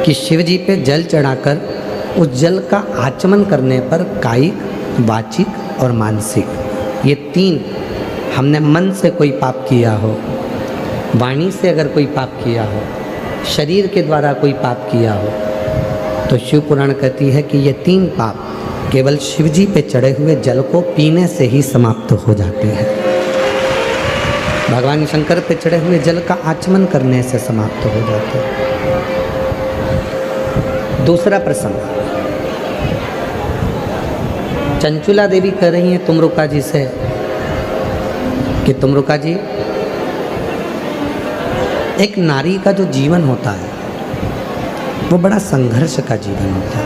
कि शिव जी पे जल चढ़ाकर उस जल का आचमन करने पर कायिक, वाचिक और मानसिक ये 3, हमने मन से कोई पाप किया हो, वाणी से अगर कोई पाप किया हो, शरीर के द्वारा कोई पाप किया हो, तो शिव पुराण कहती है कि ये 3 पाप केवल शिव जी पे चढ़े हुए जल को पीने से ही समाप्त हो जाते हैं। भगवान शंकर पे चढ़े हुए जल का आचमन करने से समाप्त हो जाते हैं। दूसरा प्रसंग, चंचुला देवी कह रही हैं तुमरुका जी से कि तुमरुका जी, एक नारी का जो जीवन होता है वो बड़ा संघर्ष का जीवन होता है।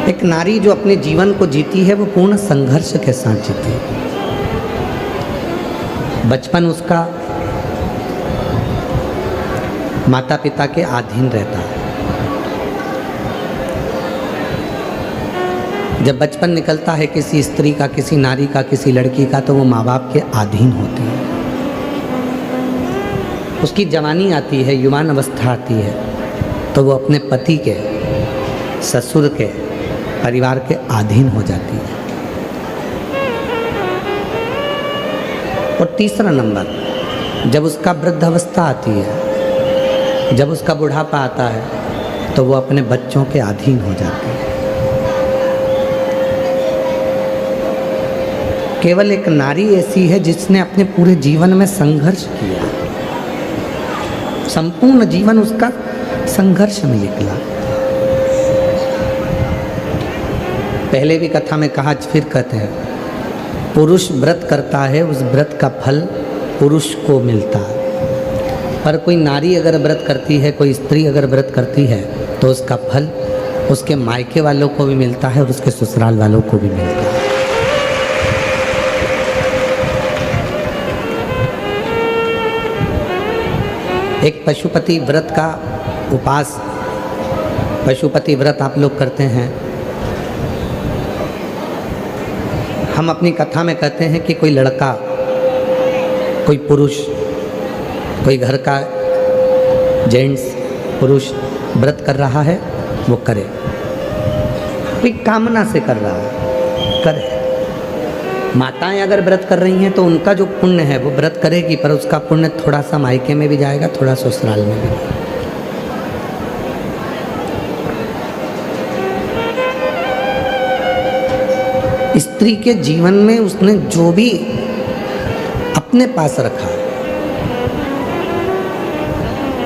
एक नारी जो अपने जीवन को जीती है वो पूर्ण संघर्ष के साथ जीती है। बचपन उसका माता पिता के अधीन रहता है। जब बचपन निकलता है किसी स्त्री का, किसी नारी का, किसी लड़की का, तो वो माँ बाप के अधीन होती है। उसकी जवानी आती है, युवान अवस्था आती है, तो वो अपने पति के, ससुर के, परिवार के अधीन हो जाती है। और तीसरा नंबर, जब उसका वृद्धावस्था आती है, जब उसका बुढ़ापा आता है, तो वो अपने बच्चों के अधीन हो जाती है। केवल एक नारी ऐसी है जिसने अपने पूरे जीवन में संघर्ष किया, संपूर्ण जीवन उसका संघर्ष में निकला। पहले भी कथा में कहा, फिर कहते हैं, पुरुष व्रत करता है, उस व्रत का फल पुरुष को मिलता है। पर कोई नारी अगर व्रत करती है, कोई स्त्री अगर व्रत करती है, तो उसका फल उसके मायके वालों को भी मिलता है और उसके ससुराल वालों को भी मिलता है। एक पशुपति व्रत का उपास, पशुपति व्रत आप लोग करते हैं। हम अपनी कथा में कहते हैं कि कोई लड़का, कोई पुरुष, कोई घर का जेंट्स पुरुष व्रत कर रहा है, वो करे, कोई कामना से कर रहा है, करे। माताएं अगर व्रत कर रही हैं तो उनका जो पुण्य है वो व्रत करेगी, पर उसका पुण्य थोड़ा सा मायके में भी जाएगा, थोड़ा ससुराल में भी। स्त्री के जीवन में उसने जो भी अपने पास रखा,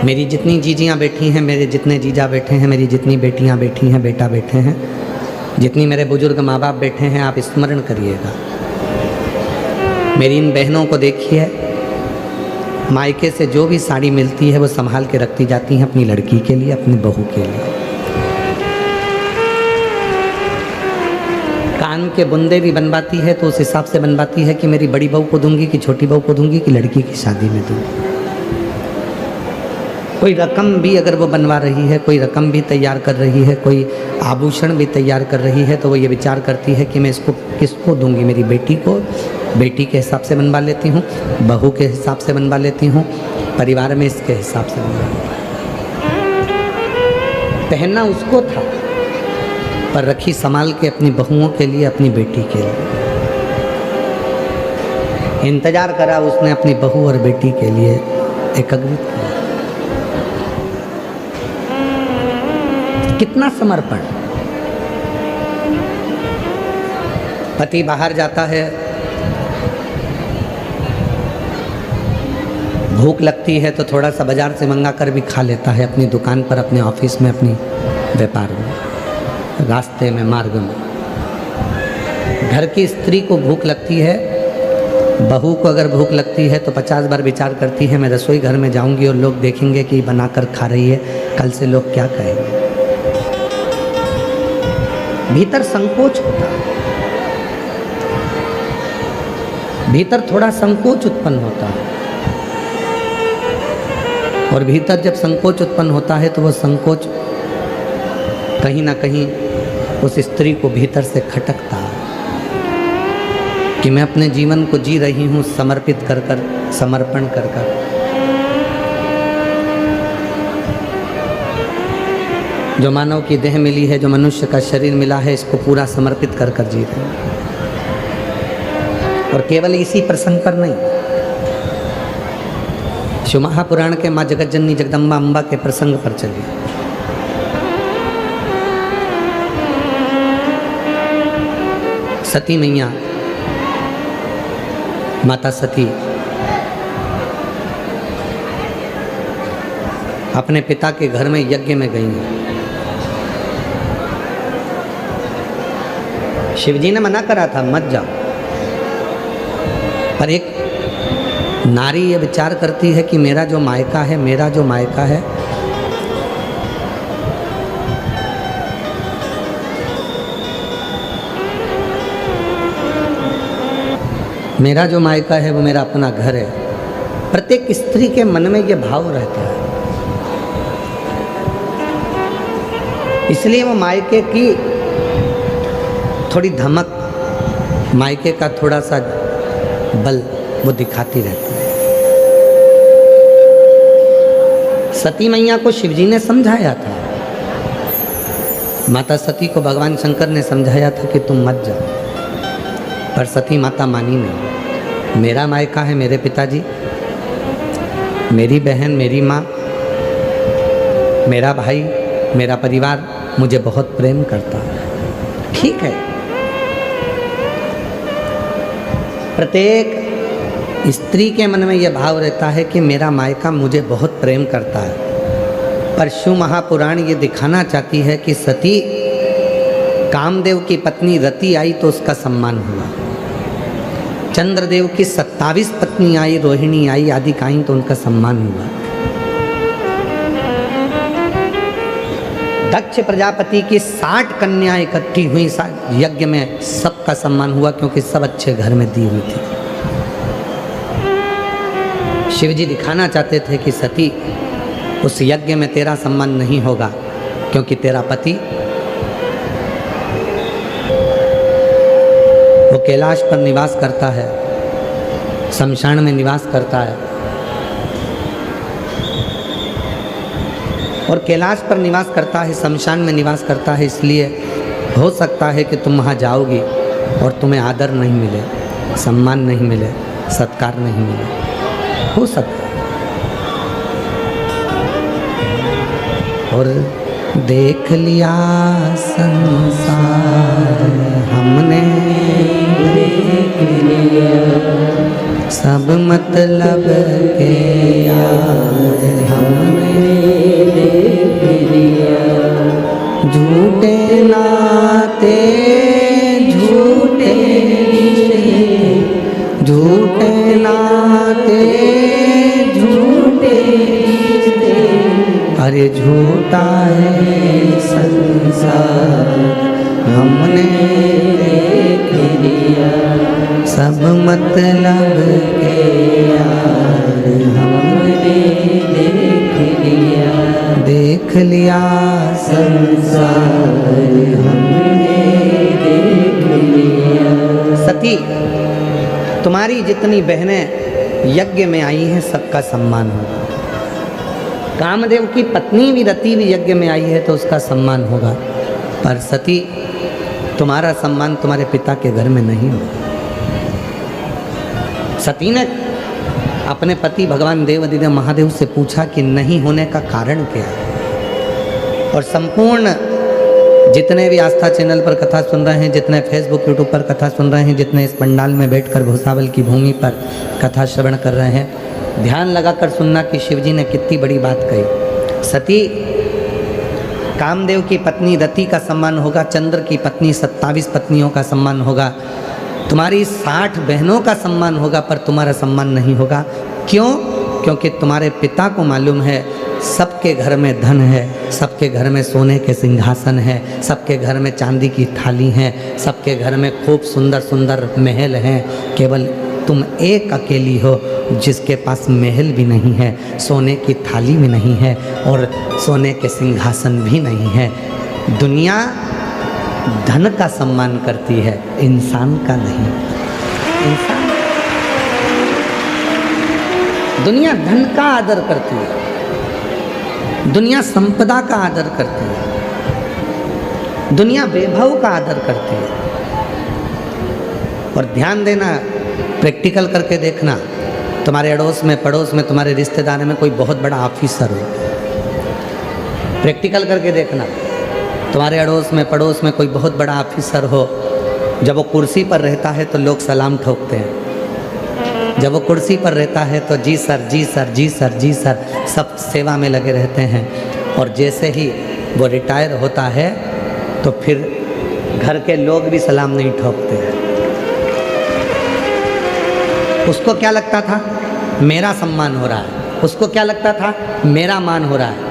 मेरी जितनी जीजियाँ बैठी हैं, मेरे जितने जीजा बैठे हैं, मेरी जितनी बेटियाँ बैठी हैं, बेटा बैठे हैं, जितनी मेरे बुजुर्ग माँ बाप बैठे हैं, आप स्मरण करिएगा। मेरी इन बहनों को देखिए, मायके से जो भी साड़ी मिलती है वो संभाल के रखती जाती हैं अपनी लड़की के लिए, अपनी बहू के लिए। कान के बुंदे भी बनवाती है तो उस हिसाब से बनवाती है कि मेरी बड़ी बहू को दूंगी कि छोटी बहू को दूंगी कि लड़की की शादी में दूंगी। कोई रकम भी अगर वो बनवा रही है, कोई रकम भी तैयार कर रही है, कोई आभूषण भी तैयार कर रही है, तो वो ये विचार करती है कि मैं इसको किसको दूंगी। मेरी बेटी को बेटी के हिसाब से बनवा लेती हूँ, बहू के हिसाब से बनवा लेती हूँ, परिवार में इसके हिसाब से बनवा लेती हूँ। पहनना उसको था, पर रखी संभाल के अपनी बहुओं के लिए, अपनी बेटी के लिए। इंतजार करा उसने अपनी बहू और बेटी के लिए, एकाग्रित किया। कितना समर्पण। पति बाहर जाता है, भूख लगती है तो थोड़ा सा बाजार से मंगा कर भी खा लेता है, अपनी दुकान पर, अपने ऑफिस में, अपनी व्यापार में, रास्ते में, मार्ग में। घर की स्त्री को भूख लगती है, बहू को अगर भूख लगती है तो 50 बार विचार करती है, मैं रसोई घर में जाऊंगी और लोग देखेंगे कि बनाकर खा रही है, कल से लोग क्या कहेंगे। भीतर संकोच होता है, भीतर थोड़ा संकोच उत्पन्न होता है। और भीतर जब संकोच उत्पन्न होता है तो वो संकोच कहीं ना कहीं उस स्त्री को भीतर से खटकता है कि मैं अपने जीवन को जी रही हूँ समर्पित कर कर, समर्पण कर कर, जो मानव की देह मिली है, जो मनुष्य का शरीर मिला है, इसको पूरा समर्पित कर कर जी रहे हैं। और केवल इसी प्रसंग पर नहीं, शिव महापुराण के माँ जगत जननी जगदम्बा अम्बा के प्रसंग पर चलिए। सती मैया, माता सती अपने पिता के घर में यज्ञ में गई हैं। शिवजी ने मना करा था मत जाओ, पर एक नारी ये विचार करती है कि मेरा जो मायका है, मेरा जो मायका है, मेरा जो मायका है वो मेरा अपना घर है। प्रत्येक स्त्री के मन में ये भाव रहता है, इसलिए वो मायके की थोड़ी धमक, मायके का थोड़ा सा बल वो दिखाती रहती है। सती मैया को शिवजी ने समझाया था, माता सती को भगवान शंकर ने समझाया था कि तुम मत जाओ, पर सती माता मानी नहीं। मेरा मायका है मेरे पिताजी, मेरी बहन, मेरी माँ, मेरा भाई, मेरा परिवार मुझे बहुत प्रेम करता है। ठीक है, प्रत्येक स्त्री के मन में यह भाव रहता है कि मेरा मायका मुझे बहुत प्रेम करता है, पर शिव महापुराण ये दिखाना चाहती है कि सती कामदेव की पत्नी रति आई तो उसका सम्मान हुआ, चंद्रदेव की 27 पत्नी आई, रोहिणी आई, आदि आई तो उनका सम्मान हुआ, दक्ष प्रजापति की 60 कन्या इकट्ठी हुई यज्ञ में, सबका सम्मान हुआ क्योंकि सब अच्छे घर में दी हुई थी। शिवजी दिखाना चाहते थे कि सती उस यज्ञ में तेरा सम्मान नहीं होगा, क्योंकि तेरा पति वो कैलाश पर निवास करता है, शमशान में निवास करता है, और कैलाश पर निवास करता है, शमशान में निवास करता है, इसलिए हो सकता है कि तुम वहाँ जाओगी और तुम्हें आदर नहीं मिले, सम्मान नहीं मिले, सत्कार नहीं मिले, हो सकता है। और देख लिया संसार हमने, देख लिया सब मतलब के यार हमने, देख लिया झूठे नाते, झूठे रिश्ते, झूठे नाते, झूठे रिश्ते, अरे झूठा है संसार हमने देख लिया, सब मतलब के यार हमने देख लिया, देख लिया संसार हमने देख लिया। सती, तुम्हारी जितनी बहनें यज्ञ में आई हैं सबका सम्मान होगा, कामदेव की पत्नी भी रति भी यज्ञ में आई है तो उसका सम्मान होगा, पर सती तुम्हारा सम्मान तुम्हारे पिता के घर में नहीं होगा। सती ने अपने पति भगवान देवाधिदेव महादेव से पूछा कि नहीं होने का कारण क्या है, और संपूर्ण जितने भी आस्था चैनल पर कथा सुन रहे हैं, जितने फेसबुक यूट्यूब पर कथा सुन रहे हैं, जितने इस पंडाल में बैठकर भूसावल की भूमि पर कथा श्रवण कर रहे हैं, ध्यान लगाकर सुनना कि शिवजी ने कितनी बड़ी बात कही। सती, कामदेव की पत्नी रति का सम्मान होगा, चंद्र की पत्नी 27 पत्नियों का सम्मान होगा, तुम्हारी 60 बहनों का सम्मान होगा, पर तुम्हारा सम्मान नहीं होगा। क्यों? क्योंकि तुम्हारे पिता को मालूम है सबके घर में धन है, सबके घर में सोने के सिंहासन है, सबके घर में चांदी की थाली है, सबके घर में खूब सुंदर सुंदर महल हैं, केवल तुम एक अकेली हो जिसके पास महल भी नहीं है, सोने की थाली भी नहीं है, और सोने के सिंहासन भी नहीं है। दुनिया धन का सम्मान करती है, इंसान का नहीं। इंसान, दुनिया धन का आदर करती है, दुनिया संपदा का आदर करती है, दुनिया वैभव का आदर करती है। और ध्यान देना, प्रैक्टिकल करके देखना, तुम्हारे अड़ोस में पड़ोस में तुम्हारे रिश्तेदार में कोई बहुत बड़ा ऑफिसर हो, प्रैक्टिकल करके देखना, तुम्हारे अड़ोस में पड़ोस में कोई बहुत बड़ा ऑफिसर हो, जब वो कुर्सी पर रहता है तो लोग सलाम ठोकते हैं। जब वो कुर्सी पर रहता है तो जी सर जी सर जी सर जी सर सब सेवा में लगे रहते हैं। और जैसे ही वो रिटायर होता है तो फिर घर के लोग भी सलाम नहीं ठोकते हैं। उसको क्या लगता था, मेरा सम्मान हो रहा है, उसको क्या लगता था, मेरा मान हो रहा है।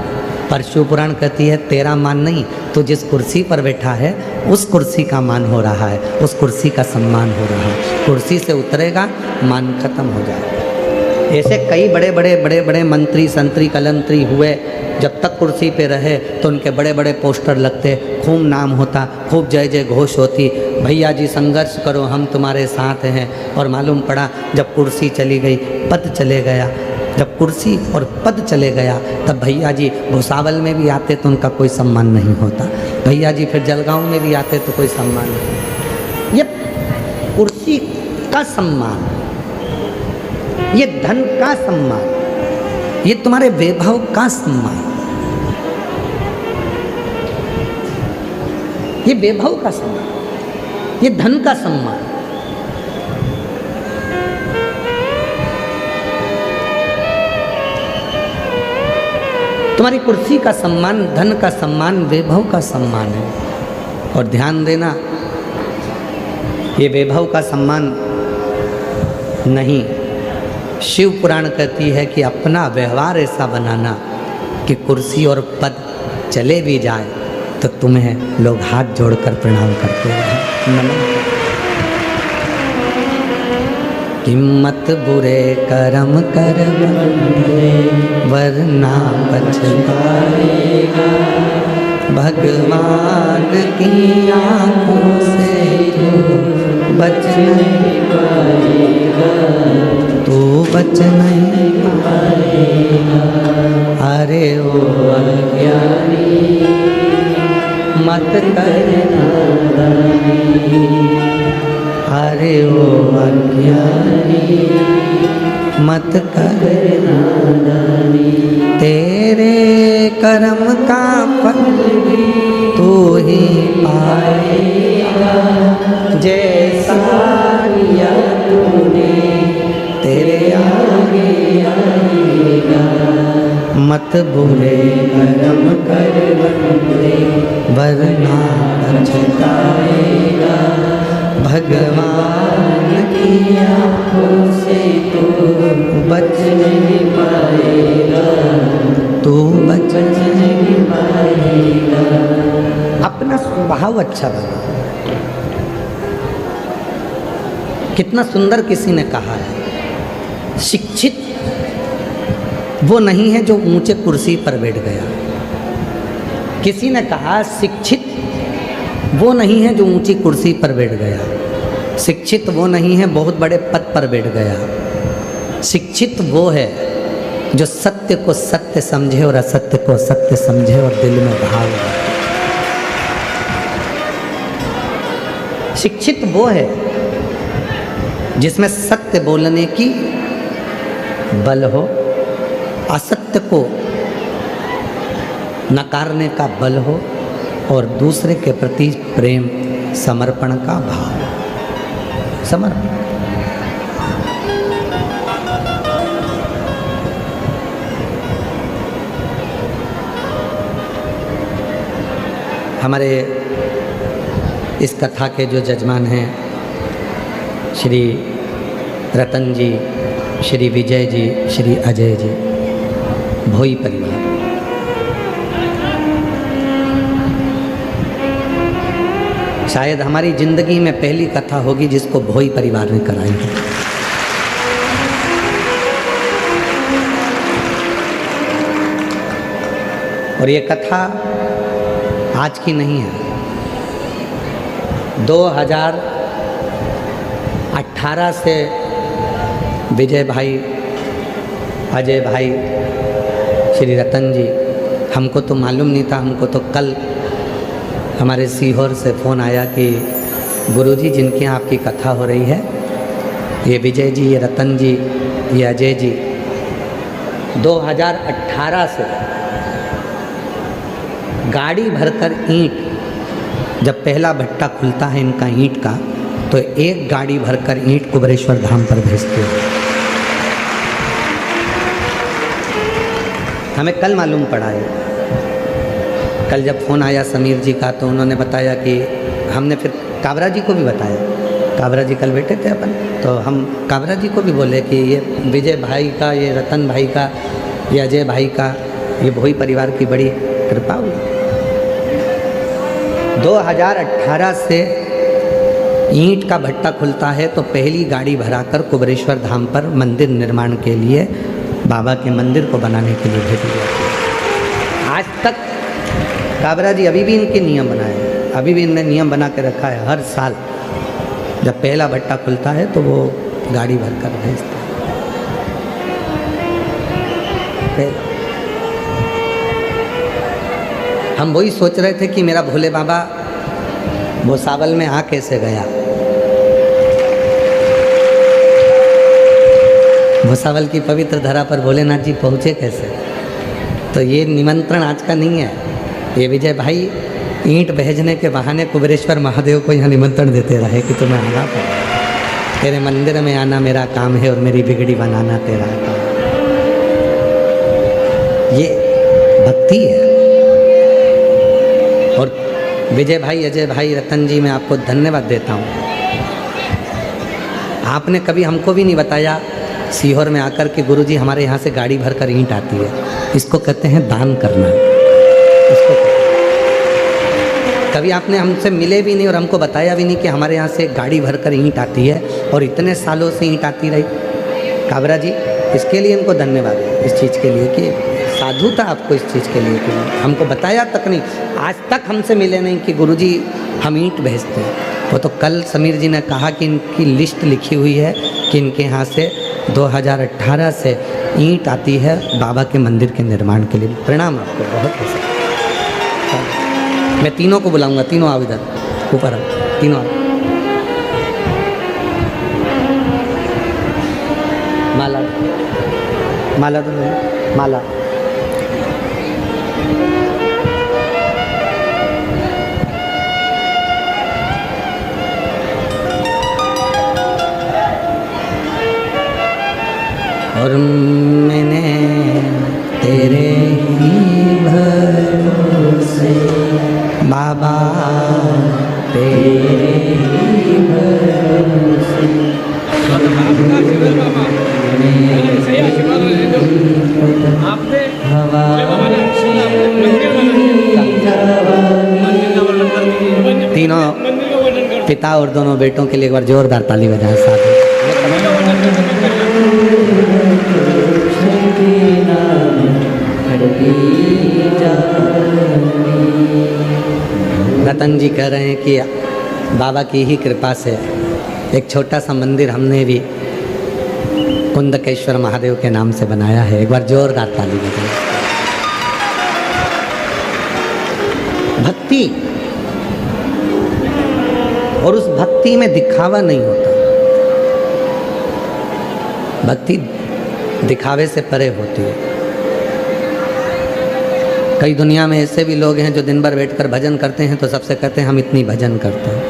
पर शिव पुराण कहती है तेरा मान नहीं, तो जिस कुर्सी पर बैठा है उस कुर्सी का मान हो रहा है, उस कुर्सी का सम्मान हो रहा है। कुर्सी से उतरेगा, मान खत्म हो जाएगा। ऐसे कई बड़े बड़े बड़े बड़े मंत्री संतरी कलंतरी हुए, जब तक कुर्सी पे रहे तो उनके बड़े बड़े पोस्टर लगते, खूब नाम होता, खूब जय जय घोष होती, भैया जी संघर्ष करो हम तुम्हारे साथ हैं। और मालूम पड़ा जब कुर्सी चली गई, पद चले गया, जब कुर्सी और पद चले गया तब भैया जी भुसावल में भी आते तो उनका कोई सम्मान नहीं होता, भैया जी फिर जलगांव में भी आते तो कोई सम्मान नहीं। ये कुर्सी का सम्मान, ये धन का सम्मान, ये तुम्हारे वैभव का सम्मान, ये वैभव का सम्मान, ये धन का सम्मान। तुम्हारी कुर्सी का सम्मान, धन का सम्मान, वैभव का सम्मान है। और ध्यान देना, ये वैभव का सम्मान नहीं, शिव पुराण कहती है कि अपना व्यवहार ऐसा बनाना कि कुर्सी और पद चले भी जाए तो तुम्हें लोग हाथ जोड़कर प्रणाम करते हैं, नमन। हिम्मत बुरे कर्म कर वरना पछताएगा, भगवान की आँखों से बच नहीं पाएगा, तू बच नहीं पाएगा। अरे ओ अज्ञानी मत करना, अरे ओ अज्ञानी मत करना, तेरे कर्म का फल तू ही पाएगा, जैसा किया तूने तेरे आगे आएगा। मत बुरे कर्म कर वरना पछताएगा, भगवान की आँखों से तू बच नहीं पाएगा, तू बच नहीं पाएगा। अपना स्वभाव अच्छा बना। कितना सुंदर किसी ने कहा है, शिक्षित वो नहीं है जो ऊंचे कुर्सी पर बैठ गया। किसी ने कहा शिक्षित वो नहीं है जो ऊंची कुर्सी पर बैठ गया, शिक्षित वो नहीं है बहुत बड़े पद पर बैठ गया, शिक्षित वो है जो सत्य को सत्य समझे और असत्य को सत्य समझे और दिल में भाव रखे। शिक्षित वो है जिसमें सत्य बोलने की बल हो, असत्य को नकारने का बल हो और दूसरे के प्रति प्रेम समर्पण का भाव। समर्पण हमारे इस कथा के जो जजमान हैं श्री रतन जी, श्री विजय जी, श्री अजय जी, भोई परिवार, शायद हमारी जिंदगी में पहली कथा होगी जिसको भोई परिवार ने कराई है। और ये कथा आज की नहीं है, 2018 से विजय भाई, अजय भाई, श्री रतन जी, हमको तो मालूम नहीं था, हमको तो कल हमारे सीहोर से फ़ोन आया कि गुरुजी जिनके यहाँ आपकी कथा हो रही है, ये विजय जी, ये रतन जी, ये अजय जी 2018 से गाड़ी भरकर ईंट, जब पहला भट्टा खुलता है इनका ईंट का, तो एक गाड़ी भरकर ईंट कुबेरेश्वर धाम पर भेजते हैं। हमें कल मालूम पड़ा है। कल जब फ़ोन आया समीर जी का, तो उन्होंने बताया कि हमने फिर काबरा जी को भी बताया। काबरा जी कल बैठे थे अपन, तो हम काबरा जी को भी बोले कि ये विजय भाई का, ये रतन भाई का, ये अजय भाई का, ये भोई परिवार की बड़ी कृपा हुई। 2018 से ईंट का भट्टा खुलता है तो पहली गाड़ी भराकर कुबेरेश्वर धाम पर मंदिर निर्माण के लिए, बाबा के मंदिर को बनाने के लिए भेजी जाती है। आज तक काबरा जी अभी भी इनके नियम बनाए हैं, अभी भी इनने नियम बना के रखा है। हर साल जब पहला भट्टा खुलता है तो वो गाड़ी भरकर भेजते हैं। हम वही सोच रहे थे कि मेरा भोले बाबा भूसावल में आ कैसे गया। भूसावल की पवित्र धरा पर भोलेनाथ जी पहुँचे कैसे। तो ये निमंत्रण आज का नहीं है। ये विजय भाई ईंट भेजने के बहाने कुबेरेश्वर महादेव को यहाँ निमंत्रण देते रहे कि तुम्हें आना पड़ेगा, तेरे मंदिर में आना मेरा काम है और मेरी बिगड़ी बनाना तेरा काम। ये भक्ति है। और विजय भाई, अजय भाई, रतन जी, मैं आपको धन्यवाद देता हूँ। आपने कभी हमको भी नहीं बताया सीहोर में आकर कि गुरुजी हमारे यहाँ से गाड़ी भरकर ईंट आती है। इसको कहते हैं दान करना। इसको कभी आपने हमसे मिले भी नहीं और हमको बताया भी नहीं कि हमारे यहाँ से गाड़ी भरकर ईंट आती है और इतने सालों से ईंट आती रही। काबरा जी, इसके लिए इनको धन्यवाद है, इस चीज़ के लिए कि साधु था आपको इस चीज़ के लिए कि हमको बताया तक नहीं। आज तक हमसे मिले नहीं कि गुरुजी हम ईंट भेजते हैं। वो तो कल समीर जी ने कहा कि इनकी लिस्ट लिखी हुई है कि इनके यहाँ से 2018 से ईंट आती है बाबा के मंदिर के निर्माण के लिए। प्रणाम आपको बहुत ऐसा। मैं तीनों को बुलाऊंगा, तीनों आओ इधर ऊपर आओ, तीनों आओ। माला माला तो नहीं, माला और मैंने तेरे ही भरोसे बाबा, तेरे ही भरोसे तीनों पिता और दोनों बेटों के लिए एक बार जोरदार ताली बजाएं साथ। रतन जी कह रहे हैं कि बाबा की ही कृपा से एक छोटा सा मंदिर हमने भी कुंदकेश्वर महादेव के नाम से बनाया है। एक बार जोरदार ताली बजाएं। भक्ति, और उस भक्ति में दिखावा नहीं होता। भक्ति दिखावे से परे होती है। कई दुनिया में ऐसे भी लोग हैं जो दिन भर बैठकर भजन करते हैं तो सबसे कहते हैं हम इतनी भजन करते हैं।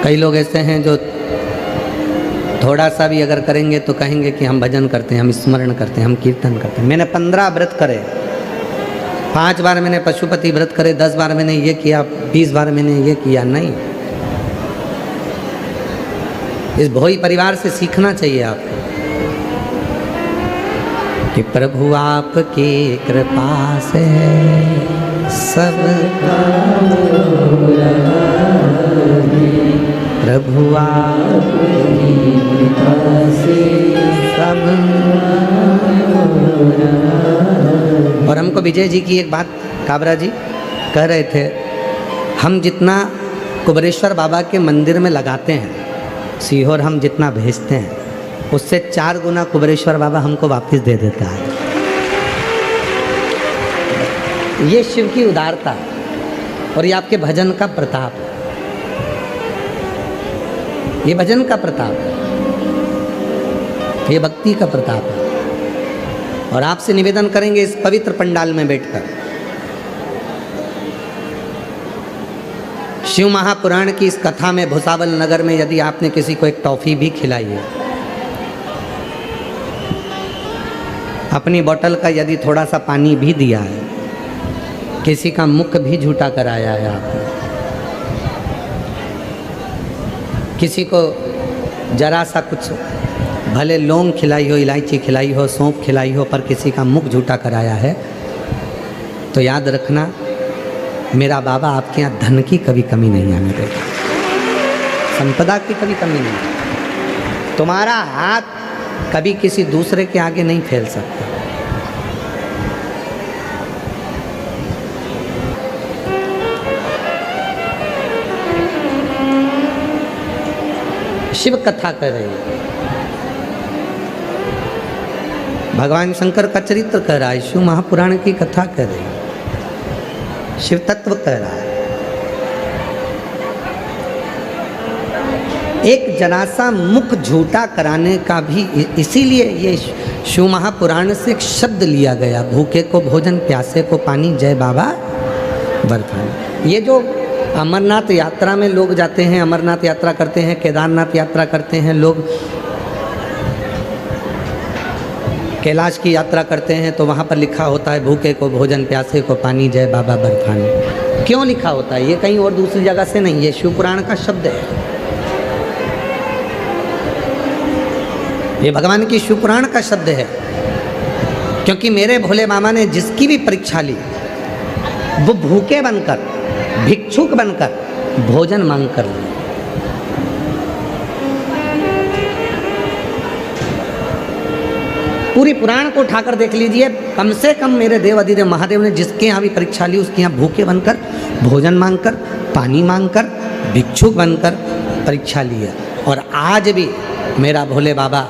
कई लोग ऐसे हैं जो थोड़ा सा भी अगर करेंगे तो कहेंगे कि हम भजन करते हैं, हम स्मरण करते हैं, हम कीर्तन करते हैं। मैंने 15 व्रत करे, 5 बार मैंने पशुपति व्रत करे, 10 बार मैंने ये किया, 20 बार मैंने ये किया। नहीं, इस भोई परिवार से सीखना चाहिए आपको कि प्रभु आपकी कृपा से सब प्रभु आपकी कृपा से सब। और हमको विजय जी की एक बात काबरा जी कह रहे थे, हम जितना कुबेरेश्वर बाबा के मंदिर में लगाते हैं, सीहोर हम जितना भेजते हैं, उससे 4 गुना कुबेरेश्वर बाबा हमको वापस दे देता है। ये शिव की उदारता है और ये आपके भजन का प्रताप है। ये भजन का प्रताप है, ये भक्ति का प्रताप है। और आपसे निवेदन करेंगे इस पवित्र पंडाल में बैठकर शिव महापुराण की इस कथा में भुसावल नगर में यदि आपने किसी को एक टॉफी भी खिलाई है, अपनी बोतल का यदि थोड़ा सा पानी भी दिया है, किसी का मुख भी झूठा कराया है आपने, किसी को जरा सा कुछ भले लौंग खिलाई हो, इलायची खिलाई हो, सौंफ खिलाई हो, पर किसी का मुख झूठा कराया है, तो याद रखना मेरा बाबा आपके यहाँ धन की कभी कमी नहीं आने देगा, संपदा की कभी कमी नहीं। तुम्हारा हाथ कभी किसी दूसरे के आगे नहीं फैल सकता। शिव कथा कर रही है, भगवान शंकर का चरित्र कह रहा है, शिव महापुराण की कथा कर रही है, शिव तत्व कह रहा है। एक जरा सा मुख झूठा कराने का भी इसीलिए ये शिव महापुराण से एक शब्द लिया गया, भूखे को भोजन, प्यासे को पानी, जय बाबा बर्फानी। ये जो अमरनाथ यात्रा में लोग जाते हैं, अमरनाथ यात्रा करते हैं, केदारनाथ यात्रा करते हैं लोग, कैलाश की यात्रा करते हैं, तो वहाँ पर लिखा होता है भूखे को भोजन, प्यासे को पानी, जय बाबा बर्फानी। क्यों लिखा होता है? ये कहीं और दूसरी जगह से नहीं, ये शिव पुराण का शब्द है, ये भगवान की शिव पुराण का शब्द है। क्योंकि मेरे भोले मामा ने जिसकी भी परीक्षा ली वो भूखे बनकर, भिक्षुक बनकर भोजन मांग कर लिया। पूरी पुराण को उठाकर देख लीजिए, कम से कम मेरे देव अधिदेव महादेव ने जिसके यहाँ भी परीक्षा ली उसके यहाँ भूखे बनकर, भोजन मांगकर, पानी मांगकर, भिक्षुक बनकर परीक्षा ली है। और आज भी मेरा भोले बाबा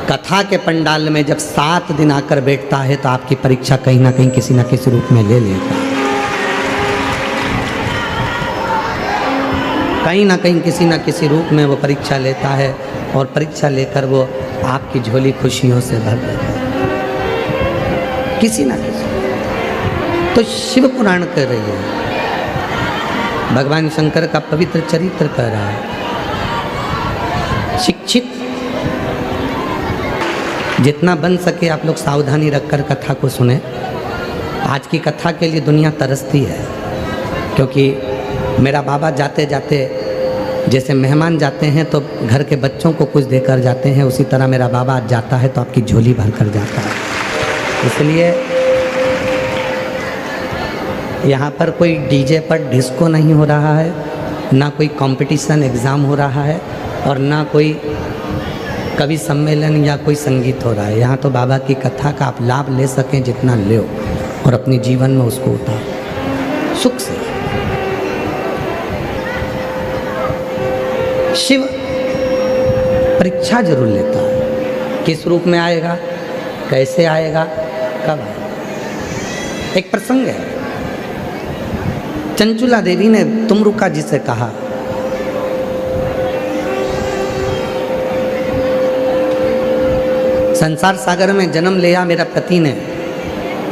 कथा के पंडाल में जब 7 दिन आकर बैठता है तो आपकी परीक्षा कहीं ना कहीं किसी न किसी रूप में ले लेता है, कहीं ना कहीं किसी न किसी रूप में वो परीक्षा लेता है, और परीक्षा लेकर वो आपकी झोली खुशियों से भर देता है किसी ना किसी। तो शिव पुराण कर रही है, भगवान शंकर का पवित्र चरित्र कर रहा है। शिक्षित जितना बन सके आप लोग सावधानी रखकर कथा को सुने। आज की कथा के लिए दुनिया तरसती है, क्योंकि मेरा बाबा जाते जाते जैसे मेहमान जाते हैं तो घर के बच्चों को कुछ देकर जाते हैं, उसी तरह मेरा बाबा आज जाता है तो आपकी झोली भर कर जाता है। इसलिए यहाँ पर कोई डीजे पर डिस्को नहीं हो रहा है, ना कोई कंपटीशन एग्ज़ाम हो रहा है, और ना कोई कवि सम्मेलन या कोई संगीत हो रहा है। यहाँ तो बाबा की कथा का आप लाभ ले सकें जितना ले और अपने जीवन में उसको उतारो सुख से। शिव परीक्षा जरूर लेता है, किस रूप में आएगा, कैसे आएगा, कब आएगा। एक प्रसंग है, चंचुला देवी ने तुमरुका जी से कहा, संसार सागर में जन्म लिया मेरा पति ने,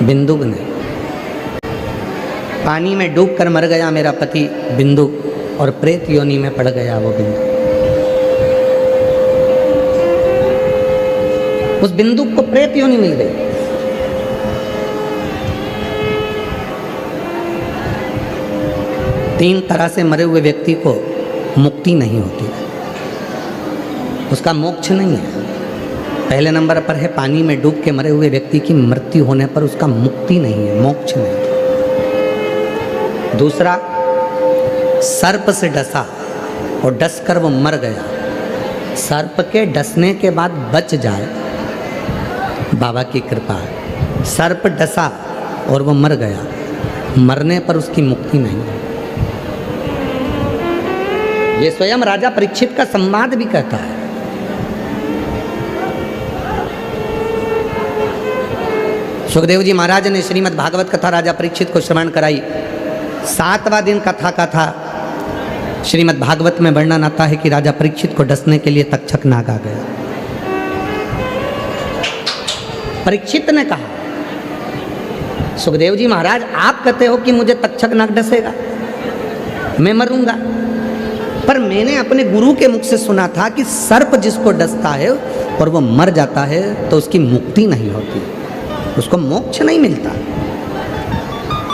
बिंदुक ने, पानी में डूबकर मर गया मेरा पति बिंदुक, और प्रेत योनि में पड़ गया वो बिंदुक। उस बिंदुक को प्रेत योनि मिल गई। तीन तरह से मरे हुए व्यक्ति को मुक्ति नहीं होती, उसका मोक्ष नहीं है। पहले नंबर पर है पानी में डूब के मरे हुए व्यक्ति की मृत्यु होने पर उसका मुक्ति नहीं है, मोक्ष नहीं। दूसरा, सर्प से डसा और डस कर वो मर गया, सर्प के डसने के बाद बच जाए, बाबा की कृपा है। सर्प डसा और वो मर गया, मरने पर उसकी मुक्ति नहीं है। ये स्वयं राजा परीक्षित का संवाद भी कहता है। सुखदेव जी महाराज ने श्रीमद् भागवत कथा राजा परीक्षित को श्रवण कराई। 7वां दिन कथा का था। श्रीमद् भागवत में वर्णन आता है कि राजा परीक्षित को डसने के लिए तक्षक नाग आ गया। परीक्षित ने कहा, सुखदेव जी महाराज आप कहते हो कि मुझे तक्षक नाग डसेगा, मैं मरूंगा, पर मैंने अपने गुरु के मुख से सुना था कि सर्प जिसको डसता है और वो मर जाता है तो उसकी मुक्ति नहीं होती, उसको मोक्ष नहीं मिलता।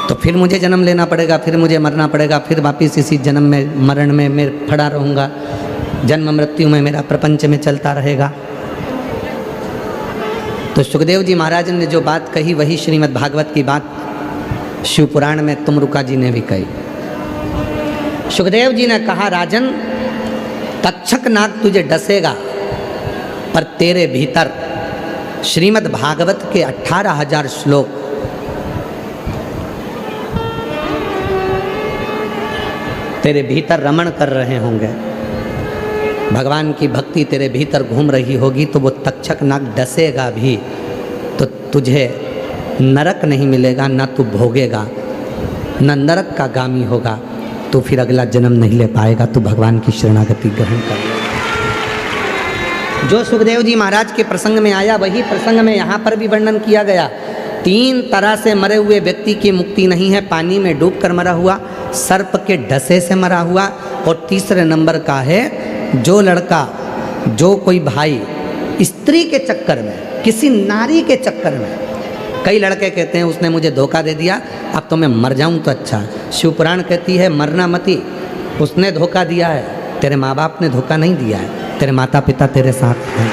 तो फिर मुझे जन्म लेना पड़ेगा, फिर मुझे मरना पड़ेगा, फिर वापिस इसी जन्म में मरण में मैं पड़ा रहूँगा, जन्म मृत्यु में मेरा प्रपंच में चलता रहेगा। तो सुखदेव जी महाराज ने जो बात कही वही श्रीमद् भागवत की बात शिवपुराण में तुमरुका जी ने भी कही। सुखदेव जी ने कहा, राजन तक्षक नाग तुझे डसेगा, पर तेरे भीतर श्रीमद् भागवत के 18,000 श्लोक तेरे भीतर रमण कर रहे होंगे, भगवान की भक्ति तेरे भीतर घूम रही होगी, तो वो तक्षक नाग डसेगा भी तो तुझे नरक नहीं मिलेगा, ना तू भोगेगा, न नरक का गामी होगा, तो फिर अगला जन्म नहीं ले पाएगा, तो भगवान की शरणागति ग्रहण कर। जो सुखदेव जी महाराज के प्रसंग में आया वही प्रसंग में यहाँ पर भी वर्णन किया गया। 3 तरह से मरे हुए व्यक्ति की मुक्ति नहीं है, पानी में डूबकर मरा हुआ, सर्प के डसे से मरा हुआ, और तीसरे नंबर का है जो लड़का, जो कोई भाई स्त्री के चक्कर में, किसी नारी के चक्कर में, कई लड़के कहते हैं उसने मुझे धोखा दे दिया, अब तो मैं मर जाऊं तो अच्छा। शिवपुराण कहती है मरना मती, उसने धोखा दिया है, तेरे माँ बाप ने धोखा नहीं दिया है, तेरे माता पिता तेरे साथ हैं।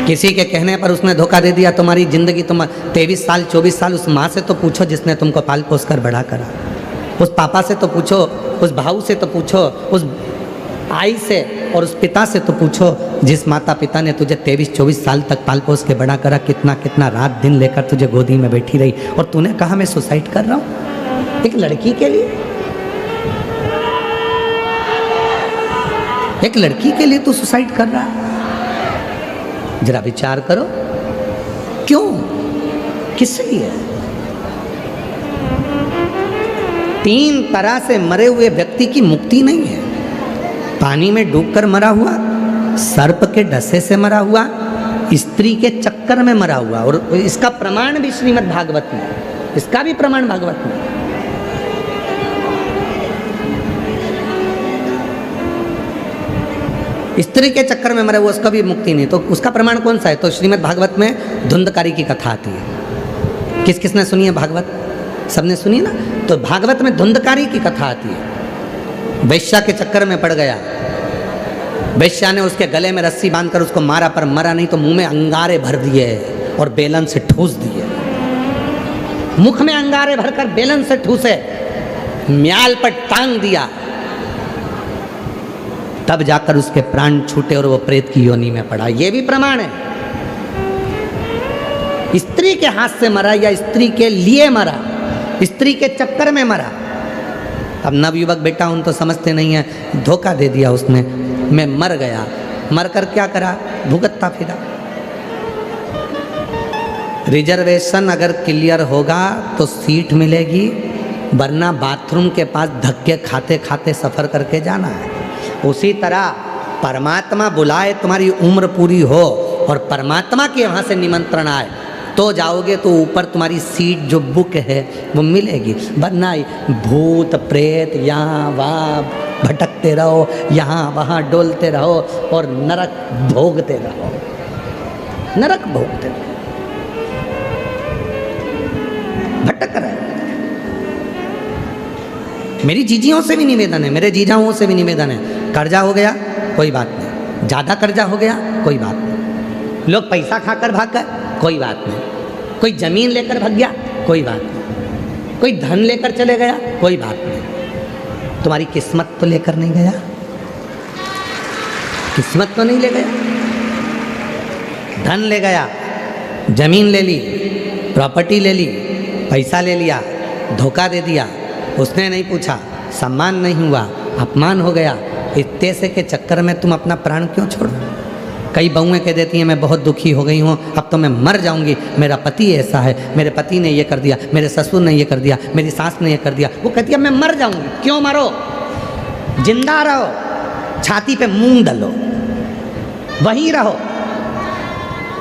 किसी के कहने पर उसने धोखा दे दिया, तुम्हारी जिंदगी, तुम 23 साल 24 साल उस माँ से तो पूछो जिसने तुमको पाल पोस कर बड़ा करा, उस पापा से तो पूछो, उस भाऊ से तो पूछो, उस आई से और उस पिता से तो पूछो जिस माता पिता ने तुझे 23-24 साल तक पाल पोस के बड़ा करा, कितना कितना रात दिन लेकर तुझे गोदी में बैठी रही, और तूने कहा मैं सुसाइड कर रहा हूँ एक लड़की के लिए। एक लड़की के लिए तू सुसाइड कर रहा है, जरा विचार करो, क्यों, किस लिए? 3 तरह से मरे हुए व्यक्ति की मुक्ति नहीं है। पानी में डूबकर मरा हुआ, सर्प के डसे से मरा हुआ, स्त्री के चक्कर में मरा हुआ, और इसका प्रमाण भी श्रीमद् भागवत में, इसका भी प्रमाण भागवत में। स्त्री के चक्कर में मरा हुआ उसका भी मुक्ति नहीं, तो उसका प्रमाण कौन सा है? तो श्रीमद् भागवत में धुंधकारी की कथा आती है। किस किसने सुनी है भागवत? सबने सुनी ना। तो भागवत में धुंधकारी की कथा आती है। वैश्या के चक्कर में पड़ गया, वैश्या ने उसके गले में रस्सी बांधकर उसको मारा, पर मरा नहीं, तो मुंह में अंगारे भर दिए और बेलन से ठूस दिए। मुख में अंगारे भरकर बेलन से ठूसे, म्याल पर टांग दिया, तब जाकर उसके प्राण छूटे और वो प्रेत की योनि में पड़ा। ये भी प्रमाण है। स्त्री के हाथ से मरा या स्त्री के लिए मरा, स्त्री के चक्कर में मरा। अब नवयुवक बेटा उन तो समझते नहीं है, धोखा दे दिया उसने, मैं मर गया, मरकर क्या करा, भुगतता फिरा। रिजर्वेशन अगर क्लियर होगा तो सीट मिलेगी, वरना बाथरूम के पास धक्के खाते खाते सफ़र करके जाना है। उसी तरह परमात्मा बुलाए, तुम्हारी उम्र पूरी हो और परमात्मा के यहाँ से निमंत्रण आए तो जाओगे, तो ऊपर तुम्हारी सीट जो बुक है वो मिलेगी, वरना भूत प्रेत यहाँ वहाँ भटकते रहो, यहाँ वहाँ डोलते रहो और नरक भोगते रहो, नरक भोगते रहो, भटक रहे। मेरी जीजियों से भी निवेदन है, मेरे जीजाओं से भी निवेदन है, कर्जा हो गया कोई बात नहीं, ज़्यादा कर्जा हो गया कोई बात नहीं, लोग पैसा खाकर भाग गए कोई बात नहीं, कोई ज़मीन लेकर भाग गया कोई बात नहीं, कोई धन लेकर चले गया कोई बात नहीं, तुम्हारी किस्मत तो लेकर नहीं गया, किस्मत तो नहीं ले गया, धन ले गया, ज़मीन ले ली, प्रॉपर्टी ले ली, पैसा ले लिया, धोखा दे दिया, उसने नहीं पूछा, सम्मान नहीं हुआ, अपमान हो गया, इस से के चक्कर में तुम अपना प्राण क्यों छोड़ो? कई बहुएं कह देती हैं मैं बहुत दुखी हो गई हूँ, अब तो मैं मर जाऊंगी, मेरा पति ऐसा है, मेरे पति ने ये कर दिया, मेरे ससुर ने ये कर दिया, मेरी सास ने ये कर दिया। वो कहती है मैं मर जाऊंगी। क्यों मरो, जिंदा रहो, छाती पे मूंग डालो, वहीं रहो,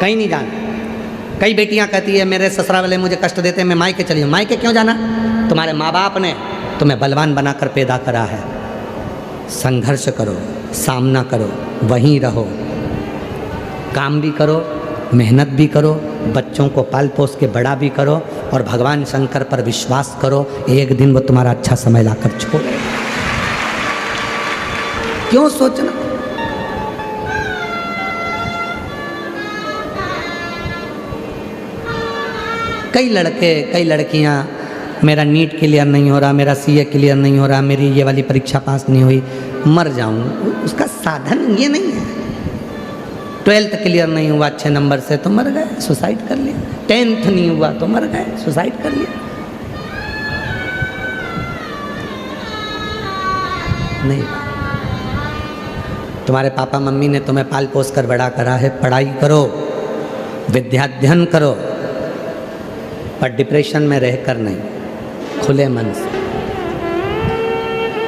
कहीं नहीं जाना। कई बेटियां कहती है मेरे ससुराल वाले मुझे कष्ट देते हैं, मैं मायके चली हूँ। मायके क्यों जाना, तुम्हारे माँ बाप ने तुम्हें बलवान बनाकर पैदा करा है। संघर्ष करो, सामना करो, वहीं रहो, काम भी करो, मेहनत भी करो, बच्चों को पाल पोस के बड़ा भी करो और भगवान शंकर पर विश्वास करो, एक दिन वो तुम्हारा अच्छा समय लाकर छोड़े। क्यों सोचना। कई लड़के कई लड़कियां, मेरा नीट क्लियर नहीं हो रहा, मेरा सीए क्लियर नहीं हो रहा, मेरी ये वाली परीक्षा पास नहीं हुई, मर जाऊं। उसका साधन ये नहीं है। 12th क्लियर नहीं हुआ अच्छे नंबर से तो मर गए, सुसाइड कर लिया। 10th नहीं हुआ तो मर गए, सुसाइड कर लिया। नहीं, तुम्हारे पापा मम्मी ने तुम्हें पाल पोस कर बड़ा करा है, पढ़ाई करो, विद्याध्ययन करो, पर डिप्रेशन में रहकर नहीं, खुले मन से।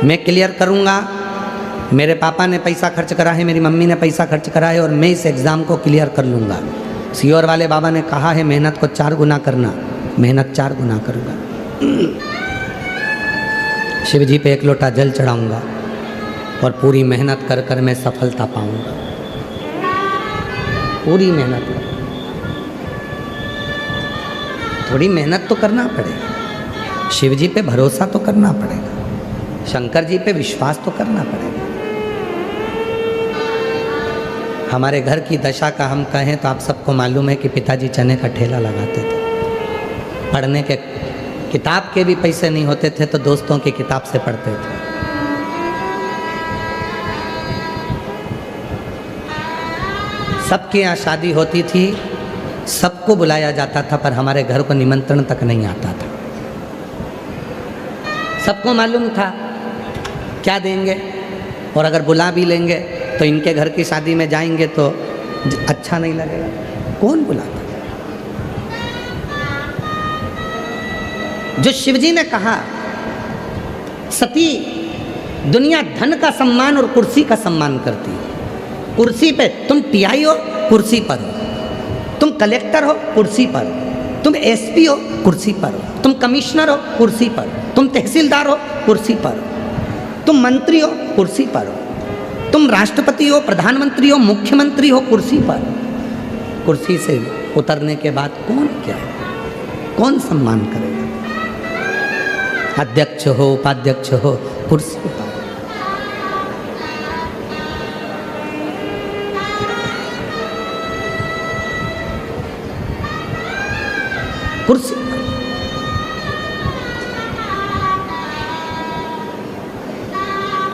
मैं क्लियर करूंगा, मेरे पापा ने पैसा खर्च करा है, मेरी मम्मी ने पैसा खर्च करा है और मैं इस एग्ज़ाम को क्लियर कर लूँगा। सीओर वाले बाबा ने कहा है मेहनत को 4 गुना करना, मेहनत 4 गुना करूँगा। शिव जी पे 1 लोटा जल चढ़ाऊँगा और पूरी मेहनत कर कर मैं सफलता पाऊँगा। पूरी मेहनत, थोड़ी मेहनत तो करना पड़ेगा, शिव जी पे भरोसा तो करना पड़ेगा, शंकर जी पे विश्वास तो करना पड़ेगा। हमारे घर की दशा का हम कहें तो आप सबको मालूम है कि पिताजी चने का ठेला लगाते थे। पढ़ने के किताब के भी पैसे नहीं होते थे तो दोस्तों की किताब से पढ़ते थे। सबके यहाँ शादी होती थी, सबको बुलाया जाता था, पर हमारे घर को निमंत्रण तक नहीं आता था। सबको मालूम था क्या देंगे, और अगर बुला भी लेंगे तो इनके घर की शादी में जाएंगे तो अच्छा नहीं लगेगा। कौन बुलाता? जो शिवजी ने कहा सती दुनिया धन का सम्मान और कुर्सी का सम्मान करती है। कुर्सी पे तुम टीआई हो, कुर्सी पर हो, तुम कलेक्टर हो, कुर्सी पर हो, तुम एसपी हो, कुर्सी पर हो, तुम कमिश्नर हो, कुर्सी पर हो, तुम तहसीलदार हो, कुर्सी पर हो, तुम मंत्री हो, कुर्सी पर हो, तुम राष्ट्रपति हो, प्रधानमंत्री हो, मुख्यमंत्री हो, कुर्सी पर। कुर्सी से उतरने के बाद कौन क्या, कौन सम्मान करेगा? अध्यक्ष हो, उपाध्यक्ष हो, कुर्सी पर। कुर्सी पर।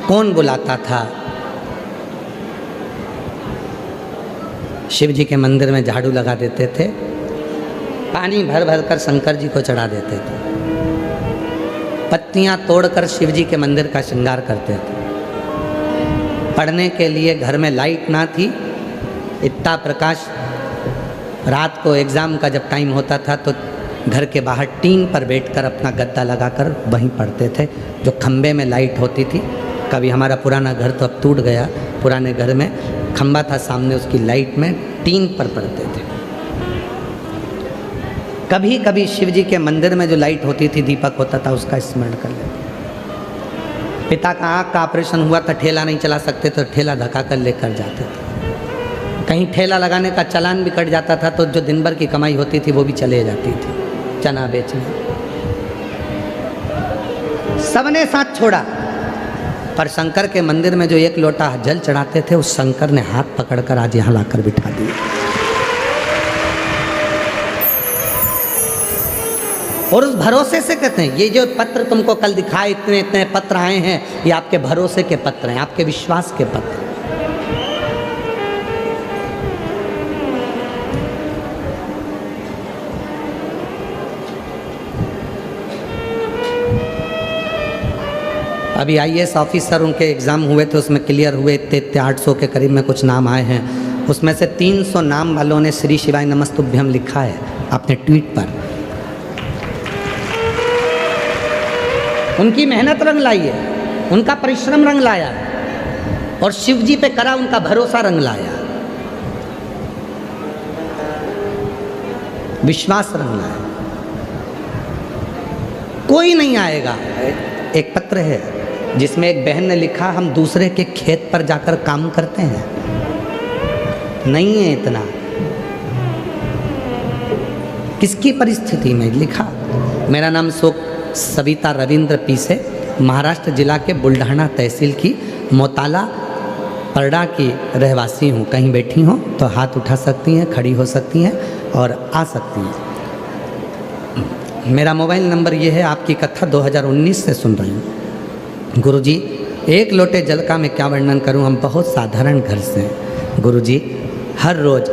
कौन बुलाता था? शिव जी के मंदिर में झाड़ू लगा देते थे, पानी भर भर कर शंकर जी को चढ़ा देते थे, पत्तियां तोड़कर शिव जी के मंदिर का श्रृंगार करते थे। पढ़ने के लिए घर में लाइट ना थी, इतना प्रकाश, रात को एग्ज़ाम का जब टाइम होता था तो घर के बाहर टीन पर बैठकर अपना गद्दा लगाकर वहीं पढ़ते थे। जो खम्बे में लाइट होती थी, कभी हमारा पुराना घर तो अब टूट गया, पुराने घर में खम्बा था सामने, उसकी लाइट में टीन पर पढ़ते थे। कभी कभी शिव जी के मंदिर में जो लाइट होती थी, दीपक होता था, उसका स्मरण कर लेते। पिता का आँख का ऑपरेशन हुआ था, ठेला नहीं चला सकते तो ठेला धक्का कर लेकर जाते थे। कहीं ठेला लगाने का चालान भी कट जाता था तो जो दिन भर की कमाई होती थी वो भी चले जाती थी चना बेचने। सबने साथ छोड़ा, पर शंकर के मंदिर में जो 1 लोटा जल चढ़ाते थे, उस शंकर ने हाथ पकड़कर आज यहाँ लाकर बिठा दिया। और उस भरोसे से कहते हैं, ये जो पत्र तुमको कल दिखाए, इतने इतने पत्र आए हैं, ये आपके भरोसे के पत्र हैं, आपके विश्वास के पत्र। अभी IAS ऑफिसर उनके एग्ज़ाम हुए थे, उसमें क्लियर हुए, इतने 800 के करीब में कुछ नाम आए हैं। उसमें से 300 नाम वालों ने श्री शिवाय नमस्तुभ्यम लिखा है अपने ट्वीट पर। उनकी मेहनत रंग लाई है, उनका परिश्रम रंग लाया और शिव जी पे करा उनका भरोसा रंग लाया, विश्वास रंग लाया। कोई नहीं आएगा। एक पत्र है जिसमें एक बहन ने लिखा, हम दूसरे के खेत पर जाकर काम करते हैं, नहीं है इतना। किसकी परिस्थिति में लिखा? मेरा नाम सविता रविंद्र पीसे, महाराष्ट्र जिला के बुल्ढाना तहसील की मोताला परडा की रहवासी हूँ। कहीं बैठी हो तो हाथ उठा सकती हैं, खड़ी हो सकती हैं और आ सकती हैं। मेरा मोबाइल नंबर ये है। आपकी कथा 2019 से सुन रही हूँ। गुरुजी, एक लोटे जल का मैं क्या वर्णन करूँ, हम बहुत साधारण घर से हैं। गुरुजी, हर रोज़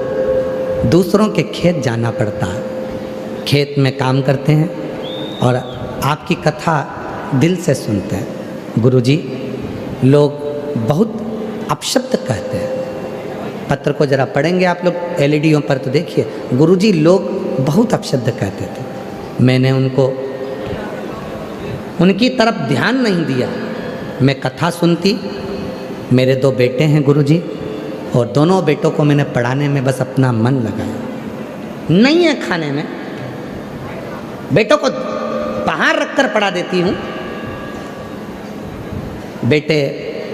दूसरों के खेत जाना पड़ता है, खेत में काम करते हैं और आपकी कथा दिल से सुनते हैं। गुरुजी, लोग बहुत अपशब्द कहते हैं। पत्र को जरा पढ़ेंगे आप लोग एलईडीओं पर तो देखिए। गुरुजी, लोग बहुत अपशब्द कहते थे, मैंने उनकी तरफ ध्यान नहीं दिया। मैं कथा सुनती। मेरे 2 बेटे हैं गुरुजी, और दोनों बेटों को मैंने पढ़ाने में बस अपना मन लगाया। नहीं है खाने में, बेटों को बाहर रखकर पढ़ा देती हूँ। बेटे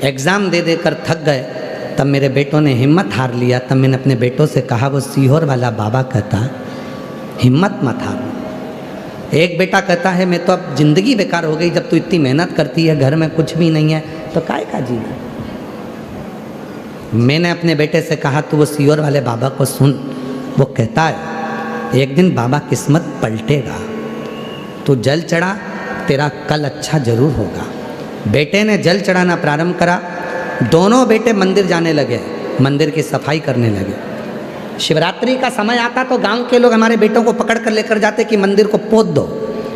एग्ज़ाम दे देकर थक गए, तब मेरे बेटों ने हिम्मत हार लिया। तब मैंने अपने बेटों से कहा, वो सीहोर वाला बाबा कहता, हिम्मत मत हार। एक बेटा कहता है, मैं तो अब ज़िंदगी बेकार हो गई, जब तू इतनी मेहनत करती है, घर में कुछ भी नहीं है तो काय का जीना। मैंने अपने बेटे से कहा, तू वो सीहोर वाले बाबा को सुन। वो कहता है, एक दिन बाबा किस्मत पलटेगा, तू जल चढ़ा, तेरा कल अच्छा जरूर होगा। बेटे ने जल चढ़ाना प्रारंभ करा। दोनों बेटे मंदिर जाने लगे, मंदिर की सफाई करने लगे। शिवरात्रि का समय आता तो गांव के लोग हमारे बेटों को पकड़ कर लेकर जाते कि मंदिर को पोत दो,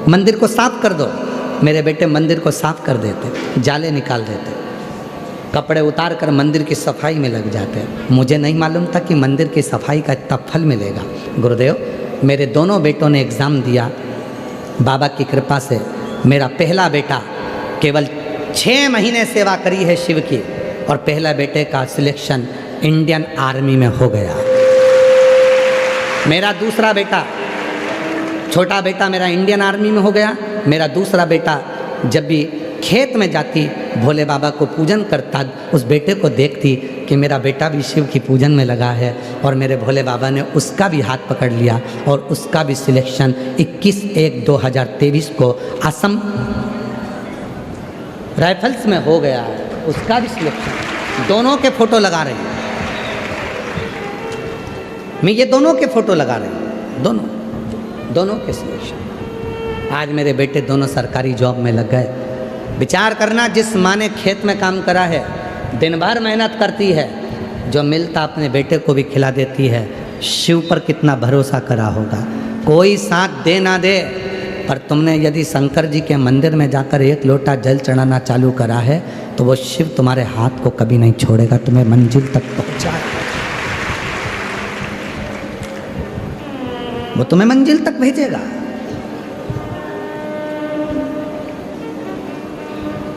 मंदिर को साफ कर दो। मेरे बेटे मंदिर को साफ कर देते, जाले निकाल देते, कपड़े उतार कर मंदिर की सफाई में लग जाते। मुझे नहीं मालूम था कि मंदिर की सफाई का इतना फल मिलेगा। गुरुदेव, मेरे दोनों बेटों ने एग्ज़ाम दिया। बाबा की कृपा से मेरा पहला बेटा केवल 6 महीने सेवा करी है शिव की, और पहला बेटे का सिलेक्शन इंडियन आर्मी में हो गया। मेरा दूसरा बेटा, छोटा बेटा मेरा इंडियन आर्मी में हो गया। मेरा दूसरा बेटा जब भी खेत में जाती, भोले बाबा को पूजन करता, उस बेटे को देखती कि मेरा बेटा भी शिव की पूजन में लगा है, और मेरे भोले बाबा ने उसका भी हाथ पकड़ लिया और उसका भी सिलेक्शन 21/1/2023 को असम राइफल्स में हो गया है। उसका भी सिलेक्शन। दोनों के फोटो लगा रहे हैं, मैं ये दोनों के फोटो लगा रही हूँ, दोनों के सिलेक्शन। आज मेरे बेटे दोनों सरकारी जॉब में लग गए। विचार करना, जिस माँ ने खेत में काम करा है, दिन भर मेहनत करती है, जो मिलता अपने बेटे को भी खिला देती है, शिव पर कितना भरोसा करा होगा। कोई साथ दे ना दे, पर तुमने यदि शंकर जी के मंदिर में जाकर 1 लोटा जल चढ़ाना चालू करा है, तो वो शिव तुम्हारे हाथ को कभी नहीं छोड़ेगा, तुम्हें मंजिल तक पहुँचाएगा। वो तुम्हें मंजिल तक भेजेगा।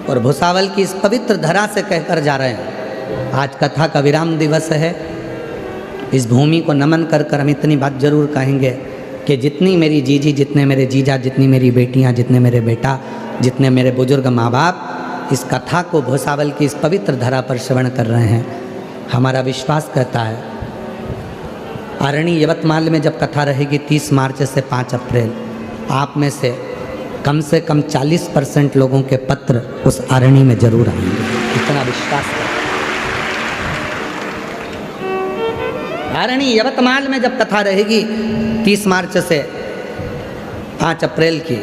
और भुसावल की इस पवित्र धरा से कहकर जा रहे हैं, आज कथा का विराम दिवस है। इस भूमि को नमन कर कर हम इतनी बात जरूर कहेंगे कि जितनी मेरी जीजी, जितने मेरे जीजा, जितनी मेरी बेटियां, जितने मेरे बेटा, जितने मेरे बुजुर्ग माँ बाप इस कथा को भुसावल की इस पवित्र धरा पर श्रवण कर रहे हैं, हमारा विश्वास कहता है, आरणी यवतमाल में जब कथा रहेगी 30 मार्च से 5 अप्रैल, आप में से कम 40% लोगों के पत्र उस आरणी में जरूर आएंगे, इतना विश्वास है। आरणी यवतमाल में जब कथा रहेगी 30 मार्च से 5 अप्रैल की,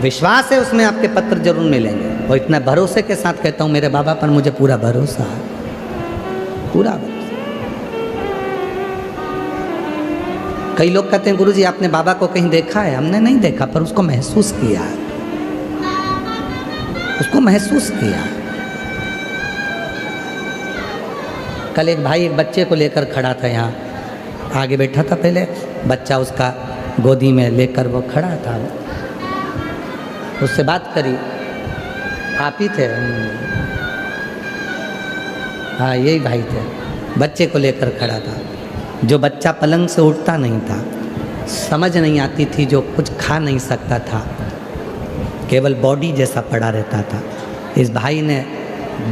विश्वास है उसमें आपके पत्र जरूर मिलेंगे। और इतना भरोसे के साथ कहता हूँ, मेरे बाबा पर मुझे पूरा भरोसा है, पूरा भरोसा। कई लोग कहते हैं, गुरुजी आपने बाबा को कहीं देखा है? हमने नहीं देखा, पर उसको महसूस किया है, उसको महसूस किया। कल एक भाई एक बच्चे को लेकर खड़ा था, यहाँ आगे बैठा था, पहले बच्चा उसका गोदी में लेकर वो खड़ा था, उससे बात करी, आप ही थे? हाँ यही भाई थे, बच्चे को लेकर खड़ा था। जो बच्चा पलंग से उठता नहीं था, समझ नहीं आती थी, जो कुछ खा नहीं सकता था, केवल बॉडी जैसा पड़ा रहता था। इस भाई ने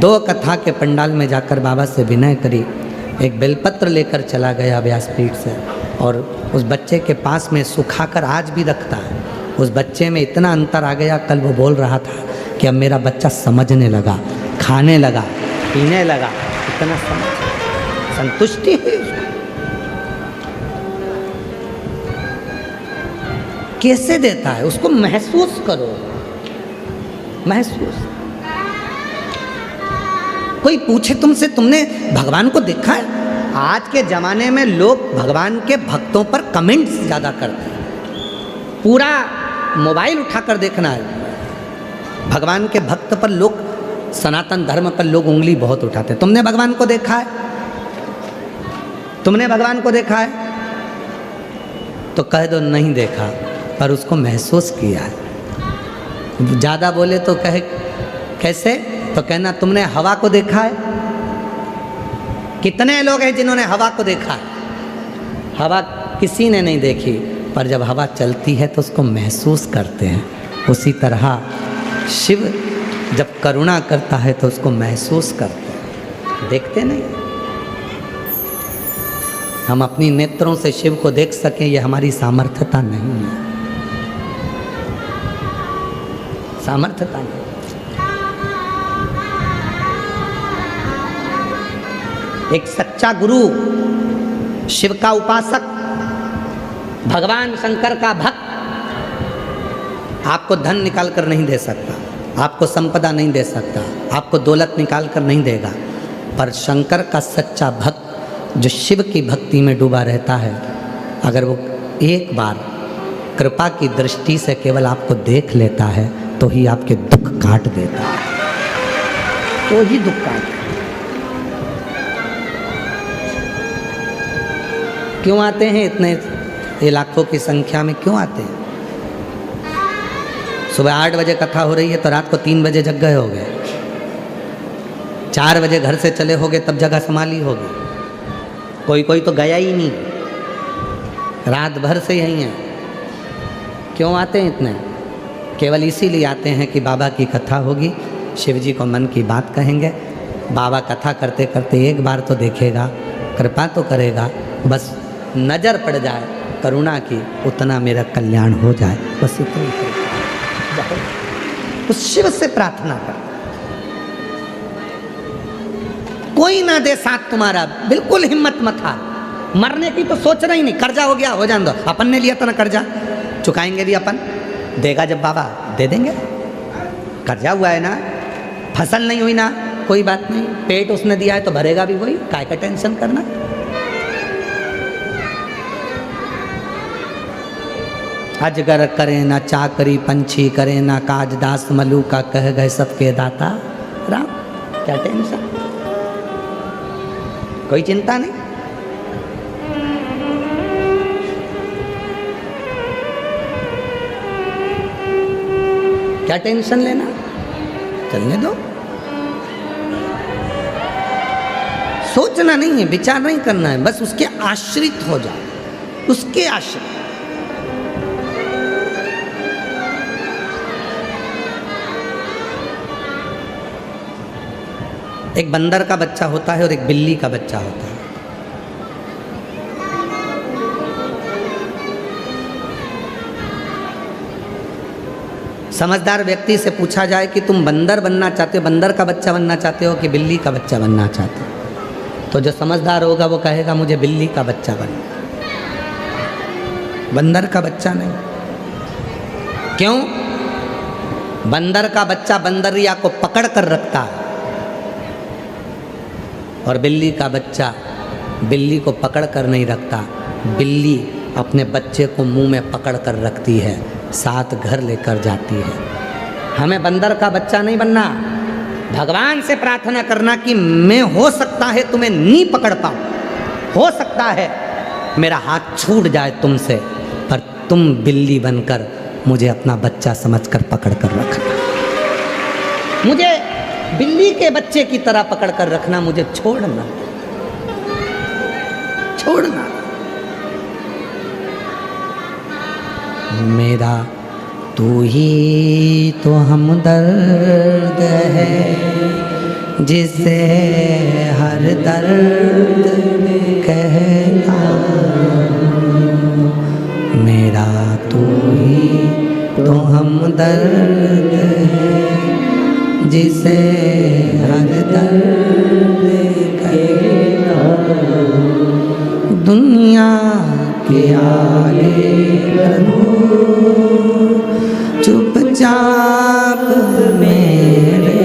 2 कथा के पंडाल में जाकर बाबा से विनय करी, एक बेलपत्र लेकर चला गया व्यासपीठ से, और उस बच्चे के पास में सुखाकर आज भी रखता है। उस बच्चे में इतना अंतर आ गया, कल वो बोल रहा था कि अब मेरा बच्चा समझने लगा, खाने लगा, पीने लगा, इतना संतुष्टि हुई उसको। कैसे देता है उसको महसूस करो, महसूस। कोई पूछे तुमसे, तुमने भगवान को देखा है? आज के ज़माने में लोग भगवान के भक्तों पर कमेंट्स ज़्यादा करते हैं, पूरा मोबाइल उठाकर देखना है। भगवान के भक्त पर लोग, सनातन धर्म पर लोग उंगली बहुत उठाते हैं। तुमने भगवान को देखा है? तुमने भगवान को देखा है? तो कह दो नहीं देखा, पर उसको महसूस किया है। ज़्यादा बोले तो कहे कैसे, तो कहना तुमने हवा को देखा है? कितने लोग हैं जिन्होंने हवा को देखा है? हवा किसी ने नहीं देखी, पर जब हवा चलती है तो उसको महसूस करते हैं। उसी तरह शिव जब करुणा करता है तो उसको महसूस करते हैं, देखते नहीं। हम अपनी नेत्रों से शिव को देख सकें, ये हमारी सामर्थ्यता नहीं है, सामर्थ्यता नहीं। एक सच्चा गुरु, शिव का उपासक, भगवान शंकर का भक्त आपको धन निकाल कर नहीं दे सकता, आपको संपदा नहीं दे सकता, आपको दौलत निकाल कर नहीं देगा, पर शंकर का सच्चा भक्त जो शिव की भक्ति में डूबा रहता है, अगर वो एक बार कृपा की दृष्टि से केवल आपको देख लेता है तो ही आपके दुख काट देता है, तो ही दुख काट। क्यों आते हैं इतने, ये लाखों की संख्या में क्यों आते हैं? सुबह 8 बजे कथा हो रही है तो रात को 3 बजे जग गए होगे, 4 बजे घर से चले होगे तब जगह संभाली होगी, कोई कोई तो गया ही नहीं, रात भर से यहीं है। क्यों आते हैं इतने? केवल इसीलिए आते हैं कि बाबा की कथा होगी, शिव जी को मन की बात कहेंगे, बाबा कथा करते करते एक बार तो देखेगा, कृपा तो करेगा, बस नज़र पड़ जाए करुणा की, उतना मेरा कल्याण हो जाए, बस इतनी उस शिव से प्रार्थना कर। कोई ना दे साथ तुम्हारा, बिल्कुल हिम्मत मत हार, मरने की तो सोचना ही नहीं, कर्जा हो गया हो जाने दो, अपन ने लिया था ना कर्जा, चुकाएंगे भी अपन, देगा जब बाबा दे देंगे। कर्जा हुआ है ना, फसल नहीं हुई ना, कोई बात नहीं, पेट उसने दिया है तो भरेगा भी वही, काय का टेंशन करना। अजगर करे ना चाकरी, पंछी करे ना काज, दास मलू का कह गए सबके दाता राम। क्या टेंशन, कोई चिंता नहीं। क्या टेंशन लेना, चलने दो। सोचना नहीं है, विचार नहीं करना है, बस उसके आश्रित हो जाओ, उसके आश्रित। एक बंदर का बच्चा होता है और एक बिल्ली का बच्चा होता है। समझदार व्यक्ति से पूछा जाए कि तुम बंदर बनना चाहते हो, बंदर का बच्चा बनना चाहते हो कि बिल्ली का बच्चा बनना चाहते हो, तो जो समझदार होगा वो कहेगा मुझे बिल्ली का बच्चा बनना, बंदर का बच्चा नहीं। क्यों? बंदर का बच्चा बंदरिया को पकड़ कर रखता है और बिल्ली का बच्चा बिल्ली को पकड़ कर नहीं रखता, बिल्ली अपने बच्चे को मुंह में पकड़ कर रखती है, साथ घर लेकर जाती है। हमें बंदर का बच्चा नहीं बनना, भगवान से प्रार्थना करना कि मैं हो सकता है तुम्हें नहीं पकड़ पाऊं, हो सकता है मेरा हाथ छूट जाए तुमसे, पर तुम बिल्ली बनकर मुझे अपना बच्चा समझकर पकड़ कर रखना, मुझे बिल्ली के बच्चे की तरह पकड़ कर रखना, मुझे छोड़ना छोड़ना। मेरा तू ही तो हमदर्द है जिसे हर दर्द कहता, मेरा तू ही तो हमदर्द है जिसे हर दर्द कहता। दुनिया के आगे प्रभु चुपचाप मेरे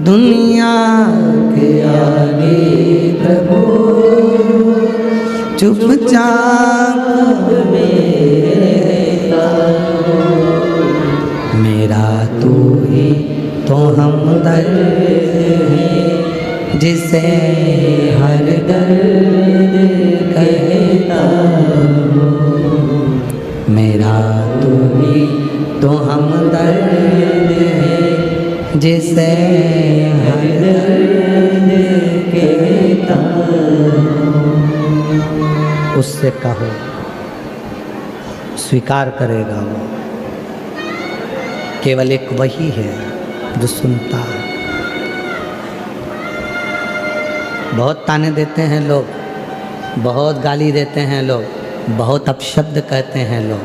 दुनिया के आगे प्रभु चुपचाप मेरा तू ही तो हमदर्द है जिसे हर दर्द कहता, मेरा तू ही तो हमदर्द है जिसे हर दर्द कहता। उससे कहो, स्वीकार करेगा वो। केवल एक वही है जो सुनता है। बहुत ताने देते हैं लोग, बहुत गाली देते हैं लोग, बहुत अपशब्द कहते हैं लोग,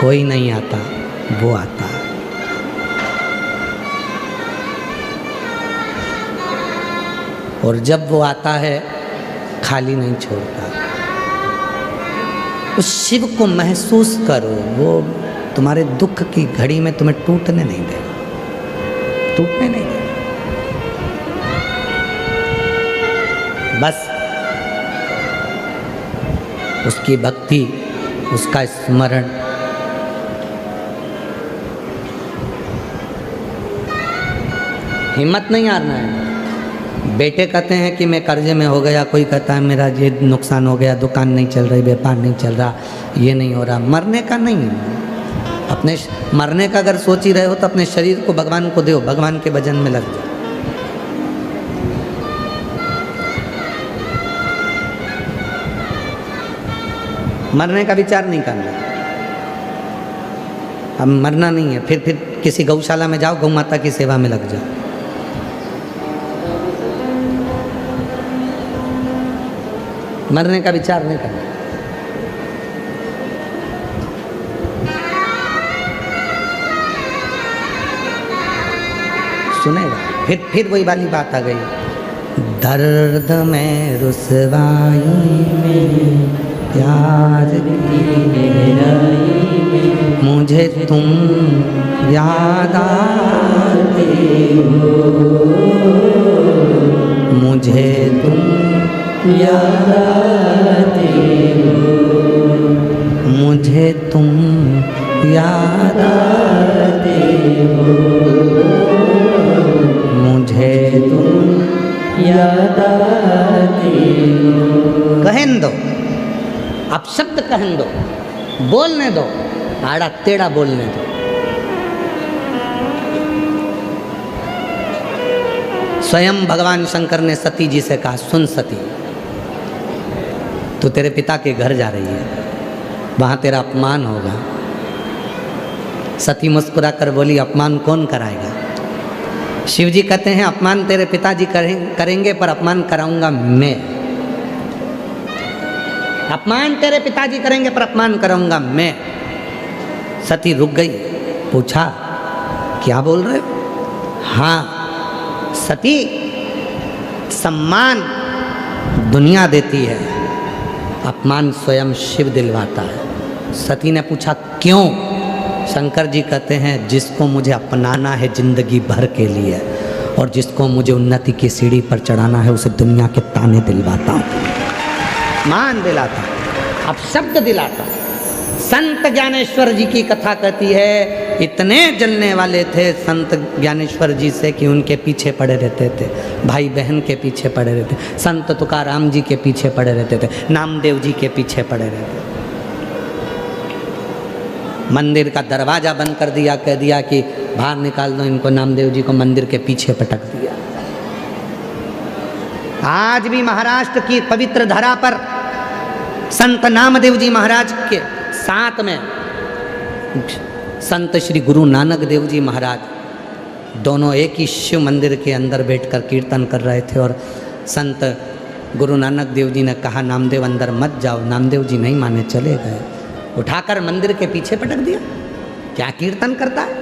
कोई नहीं आता, वो आता है। और जब वो आता है खाली नहीं छोड़ता। उस शिव को महसूस करो, वो तुम्हारे दुख की घड़ी में तुम्हें टूटने नहीं देगा, टूटने नहीं देगा। बस उसकी भक्ति, उसका स्मरण, हिम्मत नहीं हारना है। बेटे कहते हैं कि मैं कर्जे में हो गया, कोई कहता है मेरा ये नुकसान हो गया, दुकान नहीं चल रही, व्यापार नहीं चल रहा, ये नहीं हो रहा। मरने का नहीं, अपने मरने का अगर सोच ही रहे हो तो अपने शरीर को भगवान को दो, भगवान के भजन में लग जाओ। मरने का विचार नहीं करना, अब मरना नहीं है। फिर किसी गौशाला में जाओ, गौ माता की सेवा में लग जाओ। मरने का विचार नहीं करना। सुनेगा, फिर वही वाली बात आ गई। दर्द में रुसवाई में प्यार की गहराई में मुझे तुम याद आते हो, मुझे तुम याद आते हो, मुझे तुम याद आते हो, मुझे तुम याद आते हो। कहन दो, अब शब्द कहन दो, बोलने दो, आड़ा टेढ़ा बोलने दो। स्वयं भगवान शंकर ने सती जी से कहा, सुन सती, तू तेरे पिता के घर जा रही है, वहां तेरा अपमान होगा। सती मुस्कुरा कर बोली, अपमान कौन कराएगा? शिव जी कहते हैं, अपमान तेरे पिताजी करेंगे, पर अपमान कराऊंगा मैं। अपमान तेरे पिताजी करेंगे, पर अपमान कराऊंगा मैं। सती रुक गई, पूछा, क्या बोल रहे हो? हाँ सती, सम्मान दुनिया देती है, अपमान स्वयं शिव दिलवाता है। सती ने पूछा, क्यों? शंकर जी कहते हैं, जिसको मुझे अपनाना है जिंदगी भर के लिए, और जिसको मुझे उन्नति की सीढ़ी पर चढ़ाना है, उसे दुनिया के ताने दिलवाता हूँ, मान दिलाता, अब शब्द दिलाता। संत ज्ञानेश्वर जी की कथा कहती है, इतने जलने वाले थे संत ज्ञानेश्वर जी से कि उनके पीछे पड़े रहते थे, भाई बहन के पीछे पड़े रहते, संत तुकाराम जी के पीछे पड़े रहते थे, नामदेव जी के पीछे पड़े रहते थे। मंदिर का दरवाजा बंद कर दिया, कह दिया कि बाहर निकाल दो इनको, नामदेव जी को मंदिर के पीछे पटक दिया। आज भी महाराष्ट्र की पवित्र धरा पर संत नामदेव जी महाराज के साथ में संत श्री गुरु नानक देव जी महाराज दोनों एक ही शिव मंदिर के अंदर बैठकर कीर्तन कर रहे थे। और संत गुरु नानक देव जी ने कहा नामदेव अंदर मत जाओ, नामदेव जी नहीं माने, चले गए। उठाकर मंदिर के पीछे पटक दिया। क्या कीर्तन करता है,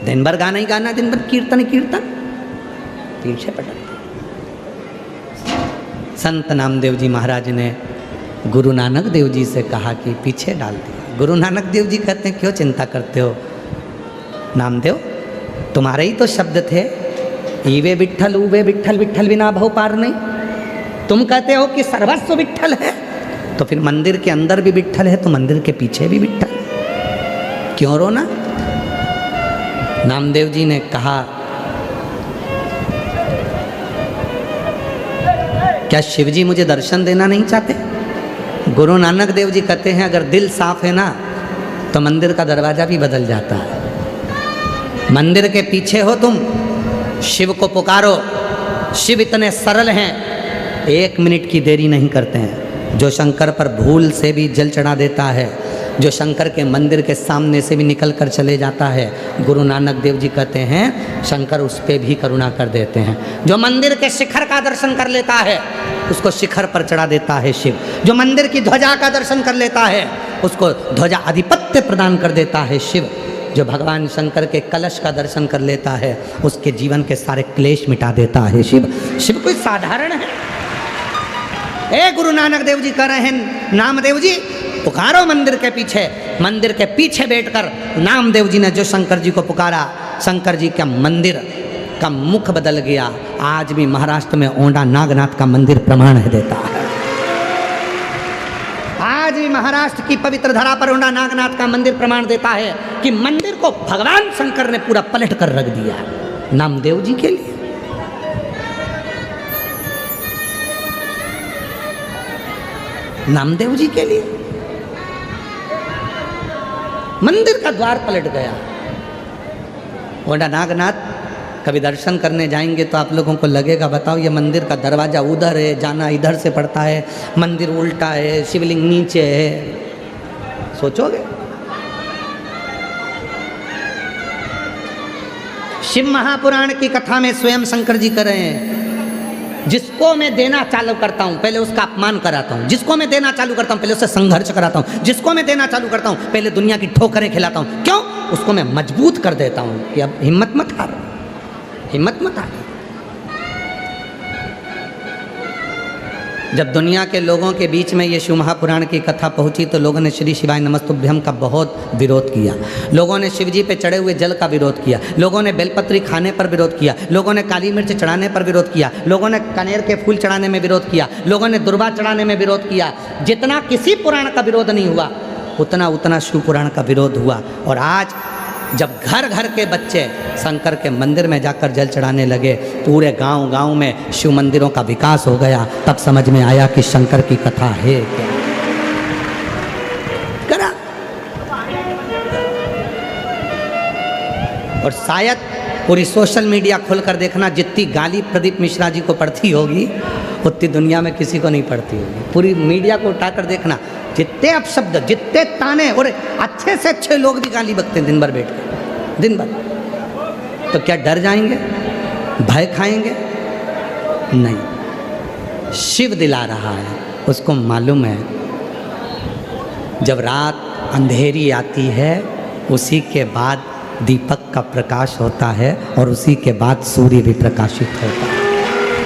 दिन भर गाना ही गाना, दिन भर कीर्तन ही कीर्तन, पीछे पटक दिया। संत नामदेव जी महाराज ने गुरु नानक देव जी से कहा कि पीछे डाल दिया। गुरु नानक देव जी कहते हैं क्यों चिंता करते हो नामदेव, तुम्हारे ही तो शब्द थे, ईवे विठ्ठल उवे विठ्ठल, विठ्ठल बिना भव पार नहीं। तुम कहते हो कि सर्वस्व विठ्ठल है, तो फिर मंदिर के अंदर भी विठ्ठल है, तो मंदिर के पीछे भी विठ्ठल, क्यों रोना। नामदेव जी ने कहा क्या शिवजी मुझे दर्शन देना नहीं चाहते। गुरु नानक देव जी कहते हैं अगर दिल साफ है ना तो मंदिर का दरवाजा भी बदल जाता है। मंदिर के पीछे हो तुम, शिव को पुकारो, शिव इतने सरल हैं, 1 मिनट की देरी नहीं करते हैं। जो शंकर पर भूल से भी जल चढ़ा देता है, जो शंकर के मंदिर के सामने से भी निकल कर चले जाता है, गुरु नानक देव जी कहते हैं शंकर उस पर भी करुणा कर देते हैं। जो मंदिर के शिखर का दर्शन कर लेता है उसको शिखर पर चढ़ा देता है शिव। जो मंदिर की ध्वजा का दर्शन कर लेता है उसको ध्वजा आधिपत्य प्रदान कर देता है शिव। जो भगवान शंकर के कलश का दर्शन कर लेता है उसके जीवन के सारे क्लेश मिटा देता है शिव। शिव कोई साधारण है। ए गुरु नानक देव जी कह रहे हैं नामदेव जी पुकारो मंदिर के पीछे। मंदिर के पीछे बैठकर नामदेव जी ने जो शंकर जी को पुकारा, शंकर जी का मंदिर का मुख बदल गया। आज भी महाराष्ट्र में ओंडा नागनाथ का मंदिर प्रमाण है देता है। आज भी महाराष्ट्र की पवित्र धरा पर ओंडा नागनाथ का मंदिर प्रमाण देता है कि मंदिर को भगवान शंकर ने पूरा पलट कर रख दिया नामदेव जी के लिए। नामदेव जी के लिए मंदिर का द्वार पलट गया। ओंडा नागनाथ कभी दर्शन करने जाएंगे तो आप लोगों को लगेगा बताओ ये मंदिर का दरवाज़ा उधर है, जाना इधर से पड़ता है, मंदिर उल्टा है, शिवलिंग नीचे है। सोचोगे शिव महापुराण की कथा में स्वयं शंकर जी कर रहे हैं जिसको मैं देना चालू करता हूं पहले उसका अपमान कराता हूं, जिसको मैं देना चालू करता हूं पहले उससे संघर्ष कराता हूं, जिसको मैं देना चालू करता हूं पहले दुनिया की ठोकरें खिलाता हूं। क्यों? उसको मैं मजबूत कर देता हूं कि अब हिम्मत मत हार, हिम्मत मत हार। जब दुनिया के लोगों के बीच में ये शिव महापुराण की कथा पहुंची तो लोगों ने श्री शिवाय नमस्तुभ्यम का बहुत विरोध किया। लोगों ने शिवजी पे चढ़े हुए जल का विरोध किया, लोगों ने बेलपत्री खाने पर विरोध किया, लोगों ने काली मिर्च चढ़ाने पर विरोध किया, लोगों ने कनेर के फूल चढ़ाने में विरोध किया, लोगों ने दुर्वा चढ़ाने में विरोध किया। जितना किसी पुराण का विरोध नहीं हुआ उतना शिव पुराण का विरोध हुआ। और आज जब घर घर के बच्चे शंकर के मंदिर में जाकर जल चढ़ाने लगे, पूरे गांव में शिव मंदिरों का विकास हो गया, तब समझ में आया कि शंकर की कथा है क्या। करा और शायद पूरी सोशल मीडिया खोलकर देखना, जितनी गाली प्रदीप मिश्रा जी को पड़ती होगी उतनी दुनिया में किसी को नहीं पड़ती होगी। पूरी मीडिया को उठाकर देखना, जितने अपशब्द, जितने ताने, और अच्छे से अच्छे लोग भी गाली बकते हैं दिन भर बैठ कर, दिन भर। तो क्या डर जाएंगे, भय खाएंगे? नहीं, शिव दिला रहा है, उसको मालूम है जब रात अंधेरी आती है उसी के बाद दीपक का प्रकाश होता है और उसी के बाद सूर्य भी प्रकाशित होता है।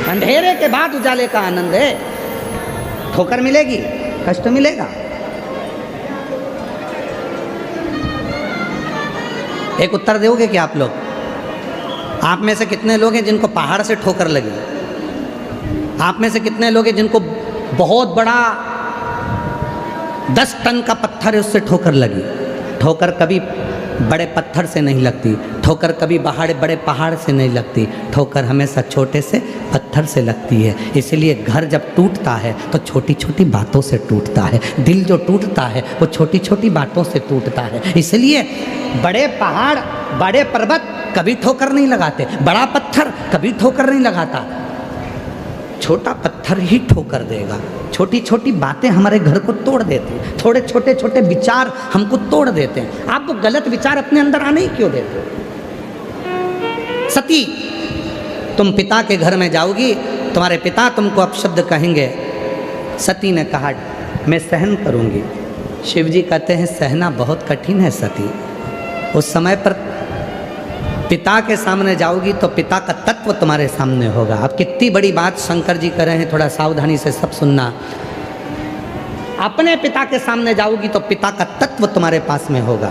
अंधेरे के बाद उजाले का आनंद है। ठोकर मिलेगी, कष्ट मिलेगा। एक उत्तर दोगे क्या आप लोग? आप में से कितने लोग हैं जिनको पहाड़ से ठोकर लगी? आप में से कितने लोग हैं जिनको बहुत बड़ा 10 टन का पत्थर है उससे ठोकर लगी? ठोकर कभी बड़े पत्थर से नहीं लगती, ठोकर कभी बड़े पहाड़ से नहीं लगती, ठोकर हमेशा छोटे से पत्थर से लगती है। इसलिए घर जब टूटता है तो छोटी छोटी बातों से टूटता है। दिल जो टूटता है वो छोटी छोटी बातों से टूटता है। इसलिए बड़े पहाड़, बड़े पर्वत कभी ठोकर नहीं लगाते, बड़ा पत्थर कभी ठोकर नहीं लगाता, छोटा पत्थर ही ठोकर देगा। छोटी छोटी बातें हमारे घर को तोड़ देती हैं, थोड़े छोटे छोटे विचार हमको तोड़ देते हैं। आप वो गलत विचार अपने अंदर आने ही क्यों देते? सती, तुम पिता के घर में जाओगी, तुम्हारे पिता तुमको अपशब्द कहेंगे। सती ने कहा मैं सहन करूंगी। शिव जी कहते हैं सहना बहुत कठिन है सती। उस समय पर पिता के सामने जाओगी तो पिता का तत्व तुम्हारे सामने होगा। अब कितनी बड़ी बात शंकर जी कर रहे हैं, थोड़ा सावधानी से सब सुनना। अपने पिता के सामने जाओगी तो पिता का तत्व तुम्हारे पास में होगा।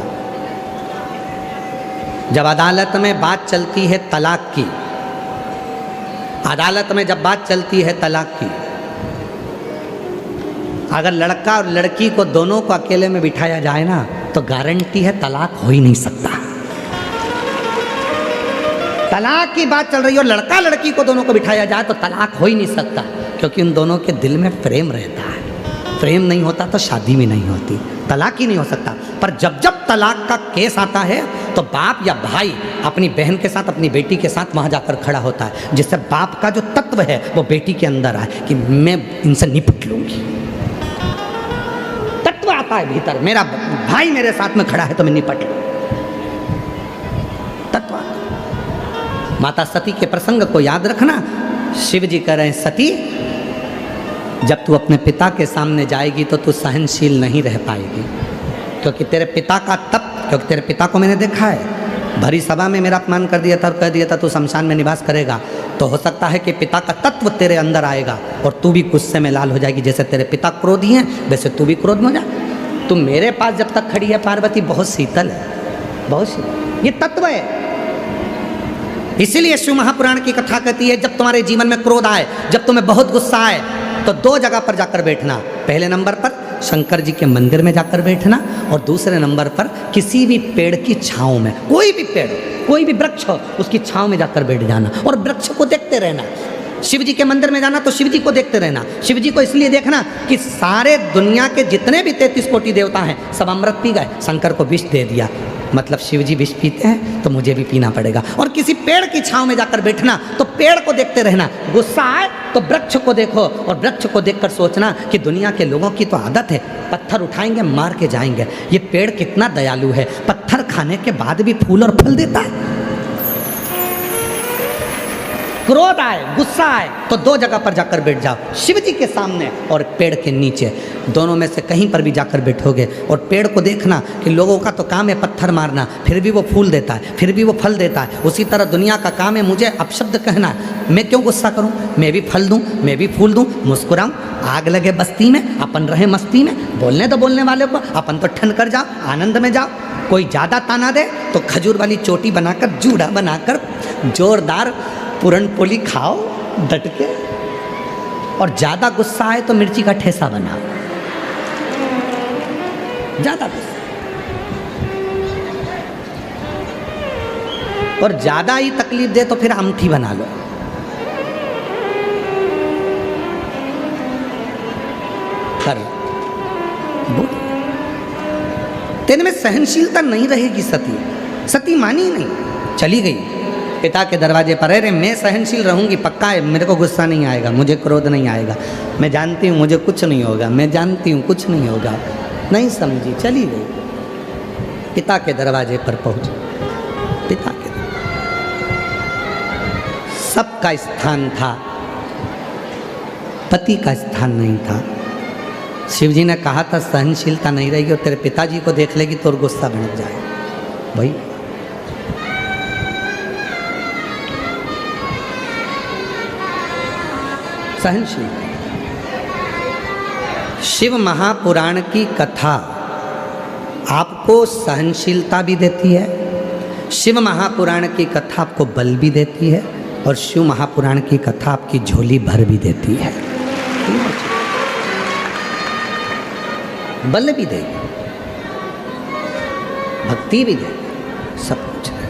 जब अदालत में बात चलती है तलाक की, अदालत में जब बात चलती है तलाक की, अगर लड़का और लड़की को दोनों को अकेले में बिठाया जाए ना तो गारंटी है तलाक हो ही नहीं सकता। तलाक की बात चल रही है और लड़का लड़की को दोनों को बिठाया जाए तो तलाक हो ही नहीं सकता, क्योंकि उन दोनों के दिल में प्रेम रहता है। प्रेम नहीं होता तो शादी भी नहीं होती, तलाक ही नहीं हो सकता। पर जब जब तलाक का केस आता है तो बाप या भाई अपनी बहन के साथ, अपनी बेटी के साथ वहाँ जाकर खड़ा होता है, जिससे बाप का जो तत्व है वो बेटी के अंदर आए कि मैं इनसे निपट लूँगी। तत्व आता है भीतर, मेरा भाई मेरे साथ में खड़ा है तो मैं निपट लूँ। तत्व आता है। माता सती के प्रसंग को याद रखना। शिव जी कह रहे हैं सती, जब तू अपने पिता के सामने जाएगी तो तू सहनशील नहीं रह पाएगी, क्योंकि तेरे पिता का क्योंकि तेरे पिता को मैंने देखा है, भरी सभा में मेरा अपमान कर दिया था और कह दिया था तू शमशान में निवास करेगा। तो हो सकता है कि पिता का तत्व तेरे अंदर आएगा और तू भी गुस्से में लाल हो जाएगी। जैसे तेरे पिता क्रोधी हैं वैसे तू भी क्रोध में हो जा। तू मेरे पास जब तक खड़ी है पार्वती बहुत शीतल है, बहुत शीतल, ये तत्व है। इसीलिए शिव महापुराण की कथा कहती है जब तुम्हारे जीवन में क्रोध आए, जब तुम्हें बहुत गुस्सा आए तो दो जगह पर जाकर बैठना। पहले नंबर पर शंकर जी के मंदिर में जाकर बैठना और दूसरे नंबर पर किसी भी पेड़ की छांव में, कोई भी पेड़, कोई भी वृक्ष हो उसकी छांव में जाकर बैठ जाना और वृक्ष को देखते रहना। शिव जी के मंदिर में जाना तो शिव जी को देखते रहना। शिव जी को इसलिए देखना कि सारे दुनिया के जितने भी 33 कोटि देवता हैं सब अमृत पी गए, शंकर को विष दे दिया, मतलब शिव जी विष पीते हैं तो मुझे भी पीना पड़ेगा। और किसी पेड़ की छांव में जाकर बैठना तो पेड़ को देखते रहना। गुस्सा आए तो वृक्ष को देखो और वृक्ष को देखकर सोचना कि दुनिया के लोगों की तो आदत है पत्थर उठाएंगे मार के जाएंगे, ये पेड़ कितना दयालु है, पत्थर खाने के बाद भी फूल और फल देता है। क्रोध आए, गुस्सा आए तो दो जगह पर जाकर बैठ जाओ, शिव जी के सामने और पेड़ के नीचे, दोनों में से कहीं पर भी जाकर बैठोगे और पेड़ को देखना कि लोगों का तो काम है पत्थर मारना, फिर भी वो फूल देता है, फिर भी वो फल देता है। उसी तरह दुनिया का काम है मुझे अपशब्द कहना, मैं क्यों गुस्सा करूं, मैं भी फल दूं, मैं भी फूल दूं, मुस्कुराऊं, आग लगे बस्ती में, अपन रहे मस्ती में, बोलने तो बोलने वाले को, अपन तो ठन कर जाओ, आनंद में जाओ। कोई ज़्यादा ताना दे तो खजूर वाली चोटी बनाकर, जूड़ा बनाकर जोरदार पूरन पोली खाओ डट के, और ज़्यादा गुस्सा आए तो मिर्ची का ठेसा बनाओ। ज़्यादा गुस्सा और ज़्यादा ही तकलीफ दे तो फिर अमठी बना लो। कर तेरे में सहनशीलता नहीं रहेगी। सती मानी नहीं, चली गई पिता के दरवाजे पर। अरे मैं सहनशील रहूंगी, पक्का है, मेरे को गुस्सा नहीं आएगा, मुझे क्रोध नहीं आएगा, मैं जानती हूँ मुझे कुछ नहीं होगा, मैं जानती हूँ कुछ नहीं होगा। नहीं समझी, चली गई, पिता के दरवाजे पर पहुंची। पिता के सबका स्थान था, पति का स्थान नहीं था। शिव जी ने कहा था सहनशीलता नहीं रहेगी और तेरे पिताजी को देख लेगी तो गुस्सा भड़क जाए। भाई सहनशील। शिव महापुराण की कथा आपको सहनशीलता भी देती है, शिव महापुराण की कथा आपको बल भी देती है और शिव महापुराण की कथा आपकी झोली भर भी देती है। बल भी देगी, भक्ति भी देगी। सब पूछ रहे हैं।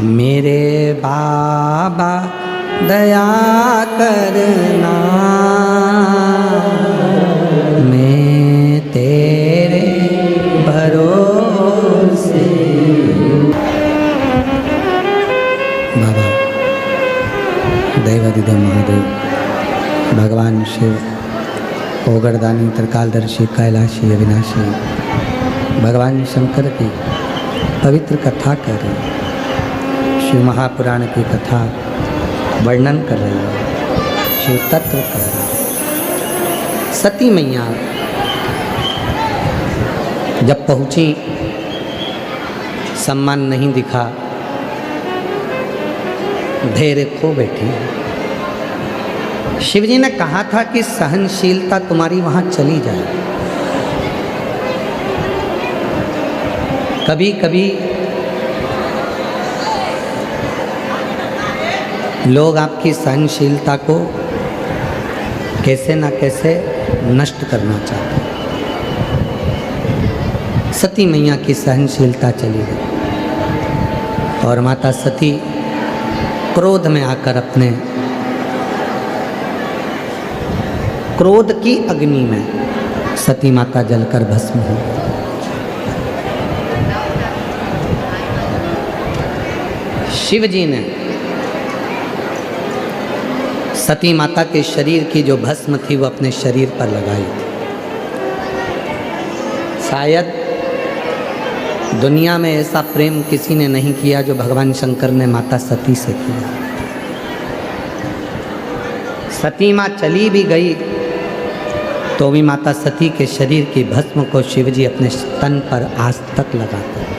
मेरे बाबा दया करना, मैं तेरे भरोसे। बाबा दैवाधिदेव महादेव, भगवान शिव, ओगरदानी, त्रिकालदर्शी, कैलाशी, अविनाशी, भगवान शंकर की पवित्र कथा कर रहे हैं। शिव महापुराण की कथा वर्णन कर रही है, शिव तत्व कर रही है। सती मैया जब पहुंची, सम्मान नहीं दिखा, धैर्य खो बैठी। शिवजी ने कहा था कि सहनशीलता तुम्हारी वहां चली जाए। कभी कभी लोग आपकी सहनशीलता को कैसे ना कैसे नष्ट करना चाहते हैं। सती मैया की सहनशीलता चली गई और माता सती क्रोध में आकर अपने क्रोध की अग्नि में सती माता जलकर भस्म हो गई। शिव जी ने सती माता के शरीर की जो भस्म थी वो अपने शरीर पर लगाई थी। शायद दुनिया में ऐसा प्रेम किसी ने नहीं किया जो भगवान शंकर ने माता सती से किया। सती माँ चली भी गई तो भी माता सती के शरीर की भस्म को शिवजी अपने तन पर आज तक लगाते हैं।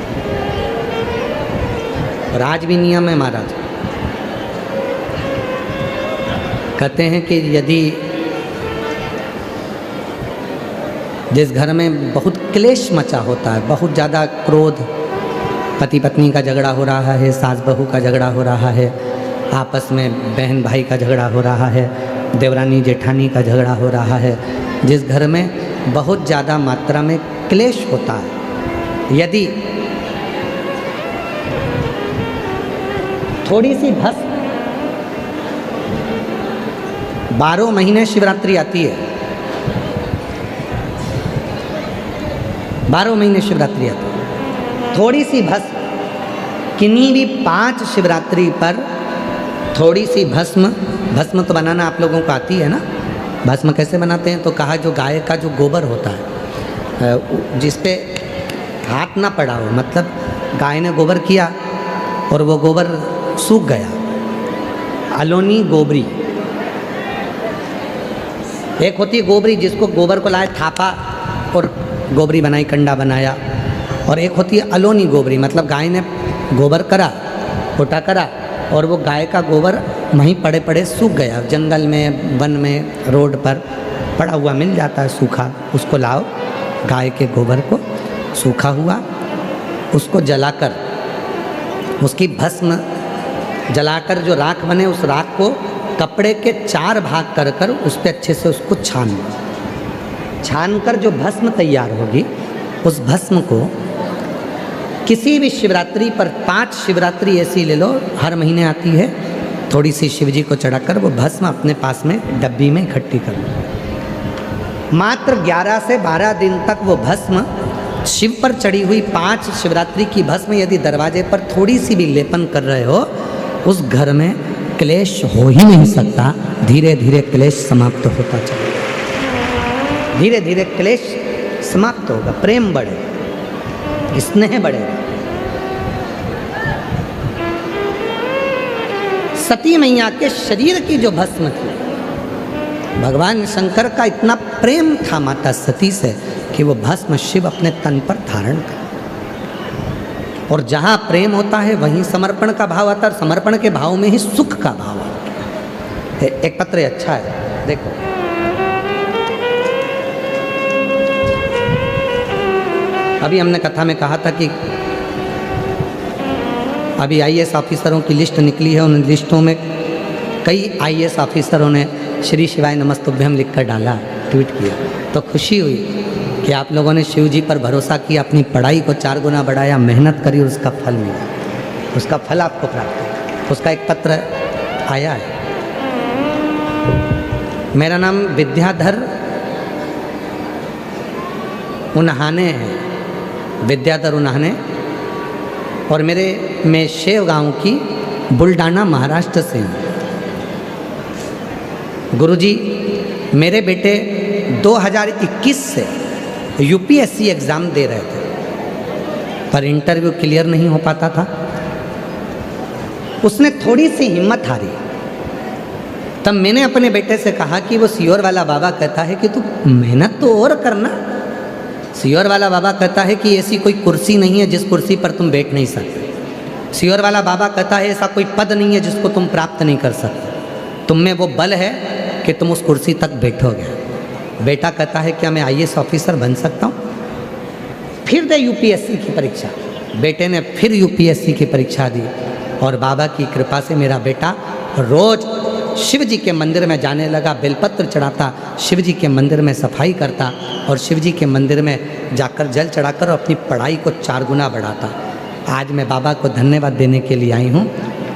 और आज भी नियम है महाराज, कहते हैं कि यदि जिस घर में बहुत क्लेश मचा होता है, बहुत ज़्यादा क्रोध, पति पत्नी का झगड़ा हो रहा है, सास बहू का झगड़ा हो रहा है, आपस में बहन भाई का झगड़ा हो रहा है, देवरानी जेठानी का झगड़ा हो रहा है, जिस घर में बहुत ज़्यादा मात्रा में क्लेश होता है, यदि थोड़ी सी भस्म, 12 महीने शिवरात्रि आती है, 12 महीने शिवरात्रि आती है, थोड़ी सी भस्म, किन्हीं भी 5 शिवरात्रि पर थोड़ी सी भस्म, भस्म तो बनाना आप लोगों को आती है ना, भस्म कैसे बनाते हैं? तो कहा जो गाय का जो गोबर होता है, जिस पे हाथ ना पड़ा हो, मतलब गाय ने गोबर किया और वो गोबर सूख गया, अलोनी गोबरी। एक होती है गोबरी जिसको गोबर को लाए थापा और गोबरी बनाई, कंडा बनाया, और एक होती है अलोनी गोबरी, मतलब गाय ने गोबर करा, फोटा करा और वो गाय का गोबर वहीं पड़े पड़े सूख गया, जंगल में, वन में, रोड पर पड़ा हुआ मिल जाता है सूखा, उसको लाओ, गाय के गोबर को सूखा हुआ, उसको जलाकर, उसकी भस्म जलाकर जो राख बने, उस राख को कपड़े के 4 भाग कर कर उस पर अच्छे से उसको छान कर जो भस्म तैयार होगी, उस भस्म को किसी भी शिवरात्रि पर, 5 शिवरात्रि ऐसी ले लो, हर महीने आती है, थोड़ी सी शिवजी को चढ़ाकर वो भस्म अपने पास में डब्बी में इकट्ठी कर लो। मात्र 11 से 12 दिन तक वो भस्म, शिव पर चढ़ी हुई 5 शिवरात्रि की भस्म यदि दरवाजे पर थोड़ी सी भी लेपन कर रहे हो, उस घर में क्लेश हो ही नहीं सकता। धीरे धीरे क्लेश समाप्त होता चलेगा, धीरे धीरे क्लेश समाप्त होगा, प्रेम बढ़े, स्नेह बढ़ेगा। सती मैया के शरीर की जो भस्म थी, भगवान शंकर का इतना प्रेम था माता सती से कि वो भस्म शिव अपने तन पर धारण कर, और जहाँ प्रेम होता है वहीं समर्पण का भाव आता है, और समर्पण के भाव में ही सुख का भाव आता है। एक पत्र अच्छा है, देखो, अभी हमने कथा में कहा था कि अभी आईएएस ऑफिसरों की लिस्ट निकली है, उन लिस्टों में कई आईएएस ऑफिसरों ने श्री शिवाय नमस्तुभ्यम लिख कर डाला, ट्वीट किया। तो खुशी हुई कि आप लोगों ने शिव जी पर भरोसा किया, अपनी पढ़ाई को 4 गुना बढ़ाया, मेहनत करी और उसका फल मिला, उसका फल आपको प्राप्त हुआ। उसका एक पत्र आया है। मेरा नाम विद्याधर उन्हाने है, विद्याधर उन्हाने, और मैं शेव गांव की बुलढाना महाराष्ट्र से हूँ। गुरुजी, मेरे बेटे 2021 से यूपीएससी एग्ज़ाम दे रहे थे, पर इंटरव्यू क्लियर नहीं हो पाता था। उसने थोड़ी सी हिम्मत हारी। तब मैंने अपने बेटे से कहा कि वो सियोर वाला बाबा कहता है कि तू मेहनत तो और करना। सियोर वाला बाबा कहता है कि ऐसी कोई कुर्सी नहीं है जिस कुर्सी पर तुम बैठ नहीं सकते। सियोर वाला बाबा कहता है ऐसा कोई पद नहीं है जिसको तुम प्राप्त नहीं कर सकते। तुम में वो बल है कि तुम उस कुर्सी तक बैठोगे। बेटा कहता है क्या मैं आईएएस ऑफिसर बन सकता हूँ? फिर दे यूपीएससी की परीक्षा। बेटे ने फिर यूपीएससी की परीक्षा दी और बाबा की कृपा से मेरा बेटा रोज शिव जी के मंदिर में जाने लगा, बेलपत्र चढ़ाता, शिव जी के मंदिर में सफाई करता और शिव जी के मंदिर में जाकर जल चढ़ाकर अपनी पढ़ाई को 4 गुना बढ़ाता। आज मैं बाबा को धन्यवाद देने के लिए आई हूँ।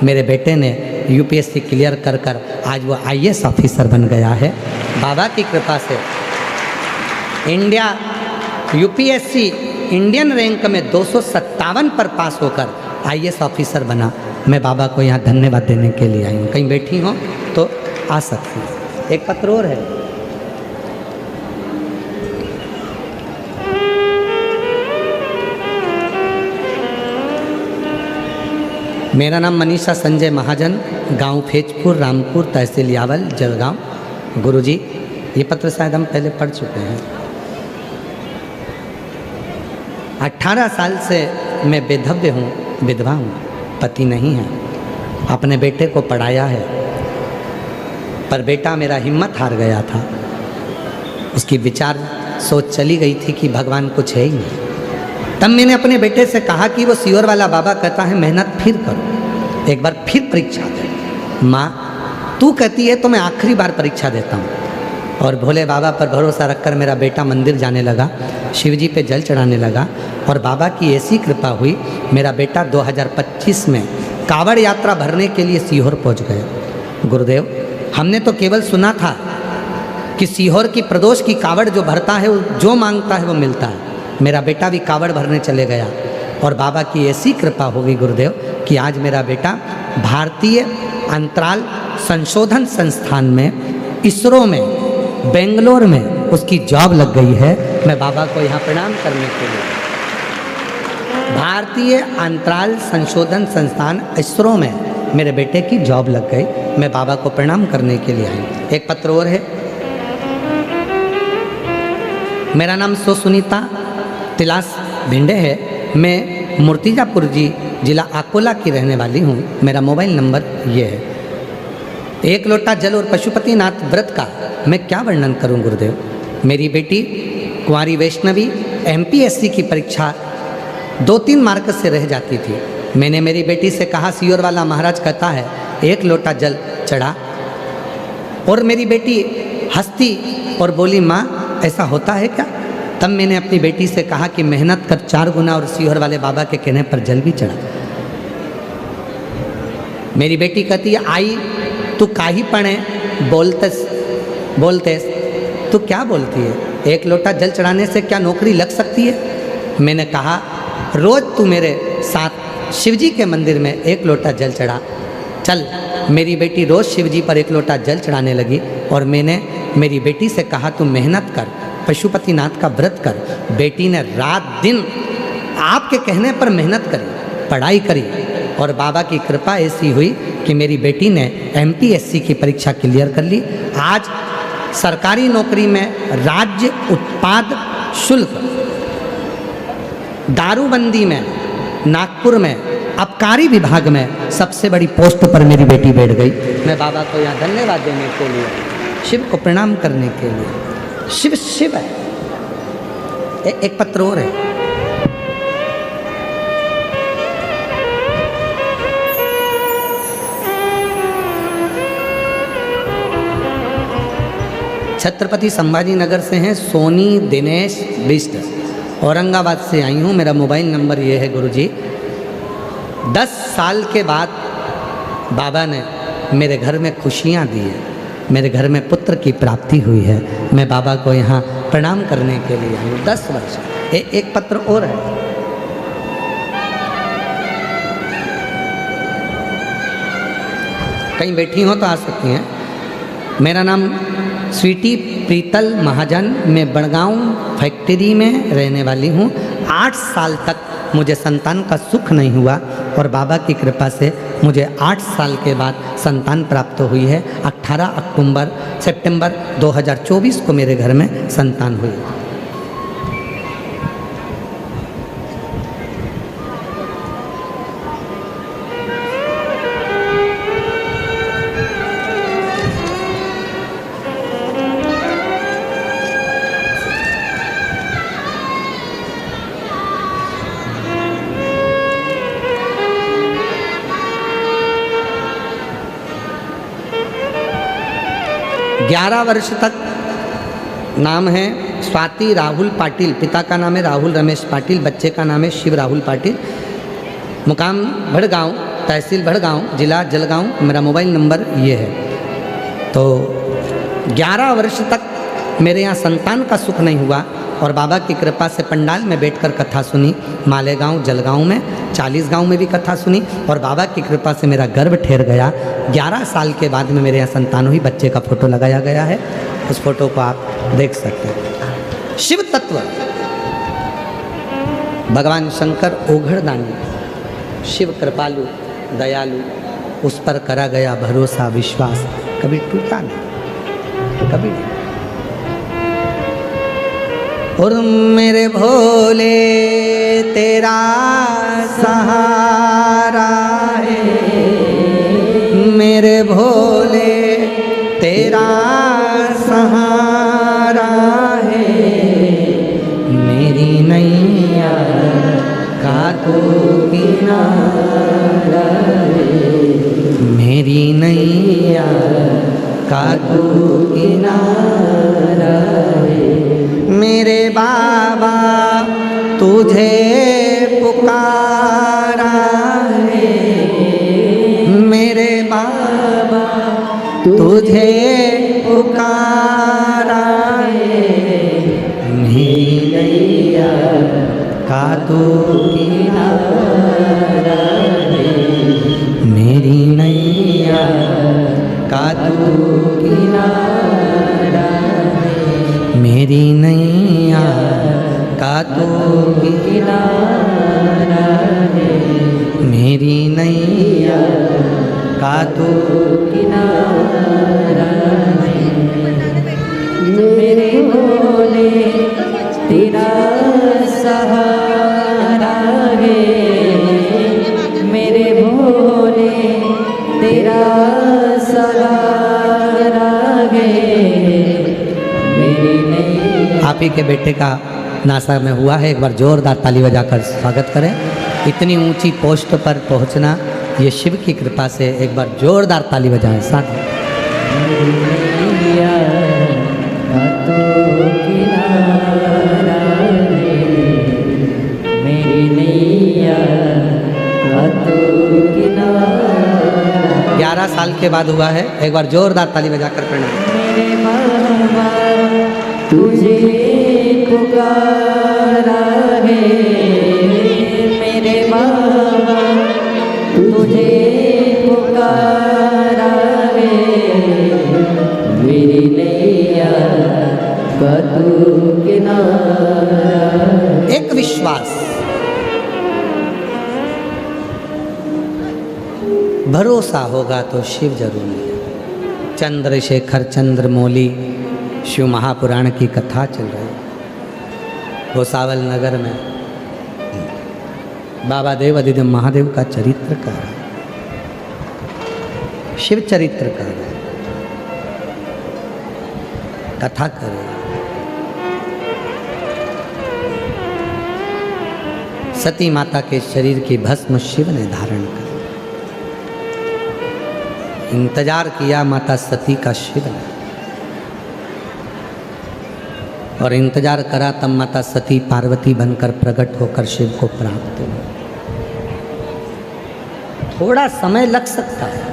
मेरे बेटे ने यूपीएससी क्लियर कर आज वो आईएएस ऑफिसर बन गया है। बाबा की कृपा से इंडिया यूपीएससी इंडियन रैंक में 257 पर पास होकर आईएएस ऑफिसर बना। मैं बाबा को यहाँ धन्यवाद देने के लिए आई हूँ। कहीं बैठी हो तो आ सकती है। एक पत्र और है। मेरा नाम मनीषा संजय महाजन, गांव फेजपुर, रामपुर, तहसील यावल, जलगांव। गुरुजी, ये पत्र शायद हम पहले पढ़ चुके हैं। 18 साल से मैं बेधव्य हूँ, विधवा हूँ, पति नहीं है। अपने बेटे को पढ़ाया है, पर बेटा मेरा हिम्मत हार गया था। उसकी विचार सोच चली गई थी कि भगवान कुछ है ही नहीं। तब मैंने अपने बेटे से कहा कि वो सियोर वाला बाबा कहता है मेहनत फिर करो, एक बार फिर परीक्षा दे। माँ तू कहती है तो मैं आखिरी बार परीक्षा देता हूँ। और भोले बाबा पर भरोसा रखकर मेरा बेटा मंदिर जाने लगा, शिवजी पे जल चढ़ाने लगा और बाबा की ऐसी कृपा हुई, मेरा बेटा 2025 में कावड़ यात्रा भरने के लिए सीहोर पहुँच गया। गुरुदेव, हमने तो केवल सुना था कि सीहोर की प्रदोष की कावड़ जो भरता है, जो मांगता है वो मिलता है। मेरा बेटा भी कावड़ भरने चले गया और बाबा की ऐसी कृपा हो गई गुरुदेव कि आज मेरा बेटा भारतीय अंतराल संशोधन संस्थान में, इसरो में, बेंगलोर में उसकी जॉब लग गई है। मैं बाबा को यहाँ प्रणाम करने के लिए, भारतीय अंतराल संशोधन संस्थान इसरो में मेरे बेटे की जॉब लग गई। मैं बाबा को प्रणाम करने के लिए आई। एक पत्र और है। मेरा नाम सुनीता तिलास भिंडे है। मैं मूर्तिजापुर जिला अकोला की रहने वाली हूँ। मेरा मोबाइल नंबर ये है। 1 लोटा जल और पशुपतिनाथ व्रत का मैं क्या वर्णन करूँ गुरुदेव। मेरी बेटी कुंवारी वैष्णवी एमपीएससी की परीक्षा 2-3 मार्क से रह जाती थी। मैंने मेरी बेटी से कहा, सियोर वाला महाराज कहता है 1 लोटा जल चढ़ा, और मेरी बेटी हंसती और बोली, माँ ऐसा होता है क्या? तब मैंने अपनी बेटी से कहा कि मेहनत कर 4 गुना, और सियोर वाले बाबा के कहने पर जल भी चढ़ा। मेरी बेटी कहती है, आई तू काहे पढ़े बोलते तू क्या बोलती है? 1 लोटा जल चढ़ाने से क्या नौकरी लग सकती है? मैंने कहा, रोज तू मेरे साथ शिवजी के मंदिर में 1 लोटा जल चढ़ा। चल। मेरी बेटी रोज शिवजी पर 1 लोटा जल चढ़ाने लगी और मैंने मेरी बेटी से कहा, तू मेहनत कर, पशुपतिनाथ का व्रत कर। बेटी ने रात दिन आपके कहने पर मेहनत करी, पढ़ाई करी और बाबा की कृपा ऐसी हुई कि मेरी बेटी ने एमपीएससी की परीक्षा क्लियर कर ली। आज सरकारी नौकरी में राज्य उत्पाद शुल्क, दारूबंदी में, नागपुर में आबकारी विभाग में सबसे बड़ी पोस्ट पर मेरी बेटी बैठ गई। मैं बाबा को यहाँ धन्यवाद देने के लिए, शिव को प्रणाम करने के लिए। शिव शिव है। एक पत्र और है। छत्रपति संभाजी नगर से हैं सोनी दिनेश बिष्ट, औरंगाबाद से आई हूँ। मेरा मोबाइल नंबर ये है गुरुजी। 10 साल के बाद बाबा ने मेरे घर में खुशियाँ दी है, मेरे घर में पुत्र की प्राप्ति हुई है। मैं बाबा को यहाँ प्रणाम करने के लिए आई हूँ। 10 वर्ष। एक पत्र और है। कहीं बैठी हो तो आ सकती हैं। मेरा नाम स्वीटी प्रीतल महाजन, मैं बड़गांव फैक्ट्री में रहने वाली हूँ। 8 साल तक मुझे संतान का सुख नहीं हुआ और बाबा की कृपा से मुझे 8 साल के बाद संतान प्राप्त हुई है। 18 सितंबर 2024 को मेरे घर में संतान हुई। ग्यारह वर्ष तक नाम है स्वाति राहुल पाटिल, पिता का नाम है राहुल रमेश पाटिल, बच्चे का नाम है शिव राहुल पाटिल। मुकाम भड़गांव, तहसील भड़गांव, जिला जलगांव। मेरा मोबाइल नंबर ये है। तो 11 वर्ष तक मेरे यहाँ संतान का सुख नहीं हुआ और बाबा की कृपा से पंडाल में बैठकर कथा सुनी। मालेगांव, जलगांव में, 40 गांव में भी कथा सुनी और बाबा की कृपा से मेरा गर्भ ठहर गया। 11 साल के बाद में मेरे यहाँ संतान हुई। बच्चे का फोटो लगाया गया है, उस फोटो को आप देख सकते हैं। शिव तत्व भगवान शंकर ओघड़दानी, शिव कृपालु दयालु, उस पर करा गया भरोसा विश्वास कभी टूटा नहीं, कभी नहीं। और मेरे भोले तेरा सहारा है, मेरे भोले तेरा सहारा है, मेरी नैया का तो किनारा है, मेरी नैया का तो किनारा है। मेरे बाबा तुझे पुकारा है, मेरे बाबा तुझे पुकारा है, मेरी नैया का तो किनारा है, मेरी नैया का तो किनारा है, मेरी नैया का तो किनारा है, मेरी नैया का तो किनारा है। मेरे भोले तेरा सहारा है, मेरे भोले तेरा सहारा है, मेरी नैया। आप ही के बेटे का नासा में हुआ है। एक बार जोरदार ताली बजाकर स्वागत करें। इतनी ऊंची पोस्ट पर पहुंचना ये शिव की कृपा से। एक बार जोरदार ताली बजाएं साथ में। मेरी नैया का तो किनारा। 11 साल के बाद हुआ है। एक बार जोरदार ताली बजाकर प्रणाम। मेरे बाबा तुझे पुकारा है, मेरे बाबा तुझे पुकारा है, मेरी नैया का तू किनारा। एक विश्वास, भरोसा होगा तो शिव जरूर मिलेगा। चंद्रशेखर चंद्रमौली शिव महापुराण की कथा चल रही है भोसावल नगर में। बाबा देव अधिदेव महादेव का चरित्र कर रहा है, शिव चरित्र कर रहे हैं, कथा कर रहे हैं। सती माता के शरीर की भस्म शिव ने धारण कर, इंतजार किया माता सती का शिव ने। और इंतजार करा, तब माता सती पार्वती बनकर प्रकट होकर शिव को प्राप्त हुई। थोड़ा समय लग सकता है।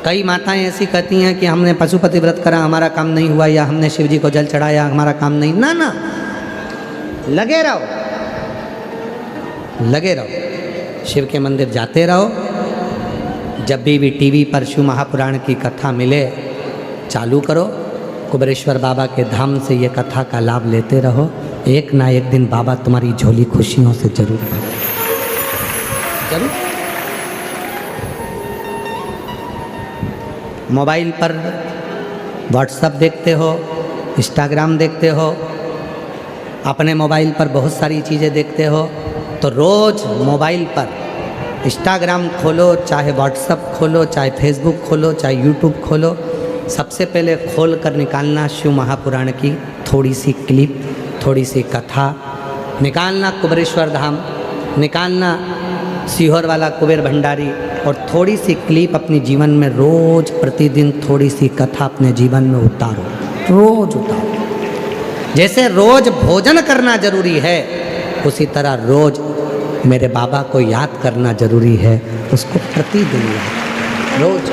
कई माताएं ऐसी कहती हैं कि हमने पशुपति व्रत करा, हमारा काम नहीं हुआ, या हमने शिव जी को जल चढ़ाया, हमारा काम नहीं। ना ना, लगे रहो, लगे रहो, शिव के मंदिर जाते रहो। जब भी टीवी पर शिव महापुराण की कथा मिले, चालू करो, कुबेरेश्वर बाबा के धाम से ये कथा का लाभ लेते रहो। एक ना एक दिन बाबा तुम्हारी झोली खुशियों से जरूर भरेगा, जरूर। मोबाइल पर व्हाट्सएप देखते हो, इंस्टाग्राम देखते हो, अपने मोबाइल पर बहुत सारी चीज़ें देखते हो, तो रोज़ मोबाइल पर इंस्टाग्राम खोलो, चाहे व्हाट्सएप खोलो, चाहे फेसबुक खोलो, चाहे यूट्यूब खोलो, सबसे पहले खोल कर निकालना शिव महापुराण की थोड़ी सी क्लिप, थोड़ी सी कथा निकालना, कुबेरेश्वर धाम निकालना, सीहोर वाला कुबेर भंडारी, और थोड़ी सी क्लिप अपने जीवन में रोज प्रतिदिन थोड़ी सी कथा अपने जीवन में उतारो, रोज उतारो। जैसे रोज भोजन करना जरूरी है, उसी तरह रोज मेरे बाबा को याद करना जरूरी है, उसको प्रतिदिन याद, रोज।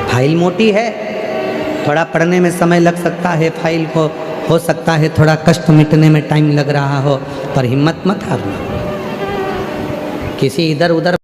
फाइल मोटी है, थोड़ा पढ़ने में समय लग सकता है, फाइल को हो सकता है थोड़ा कष्ट मिटने में टाइम लग रहा हो, पर हिम्मत मत हारना। किसी इधर उधर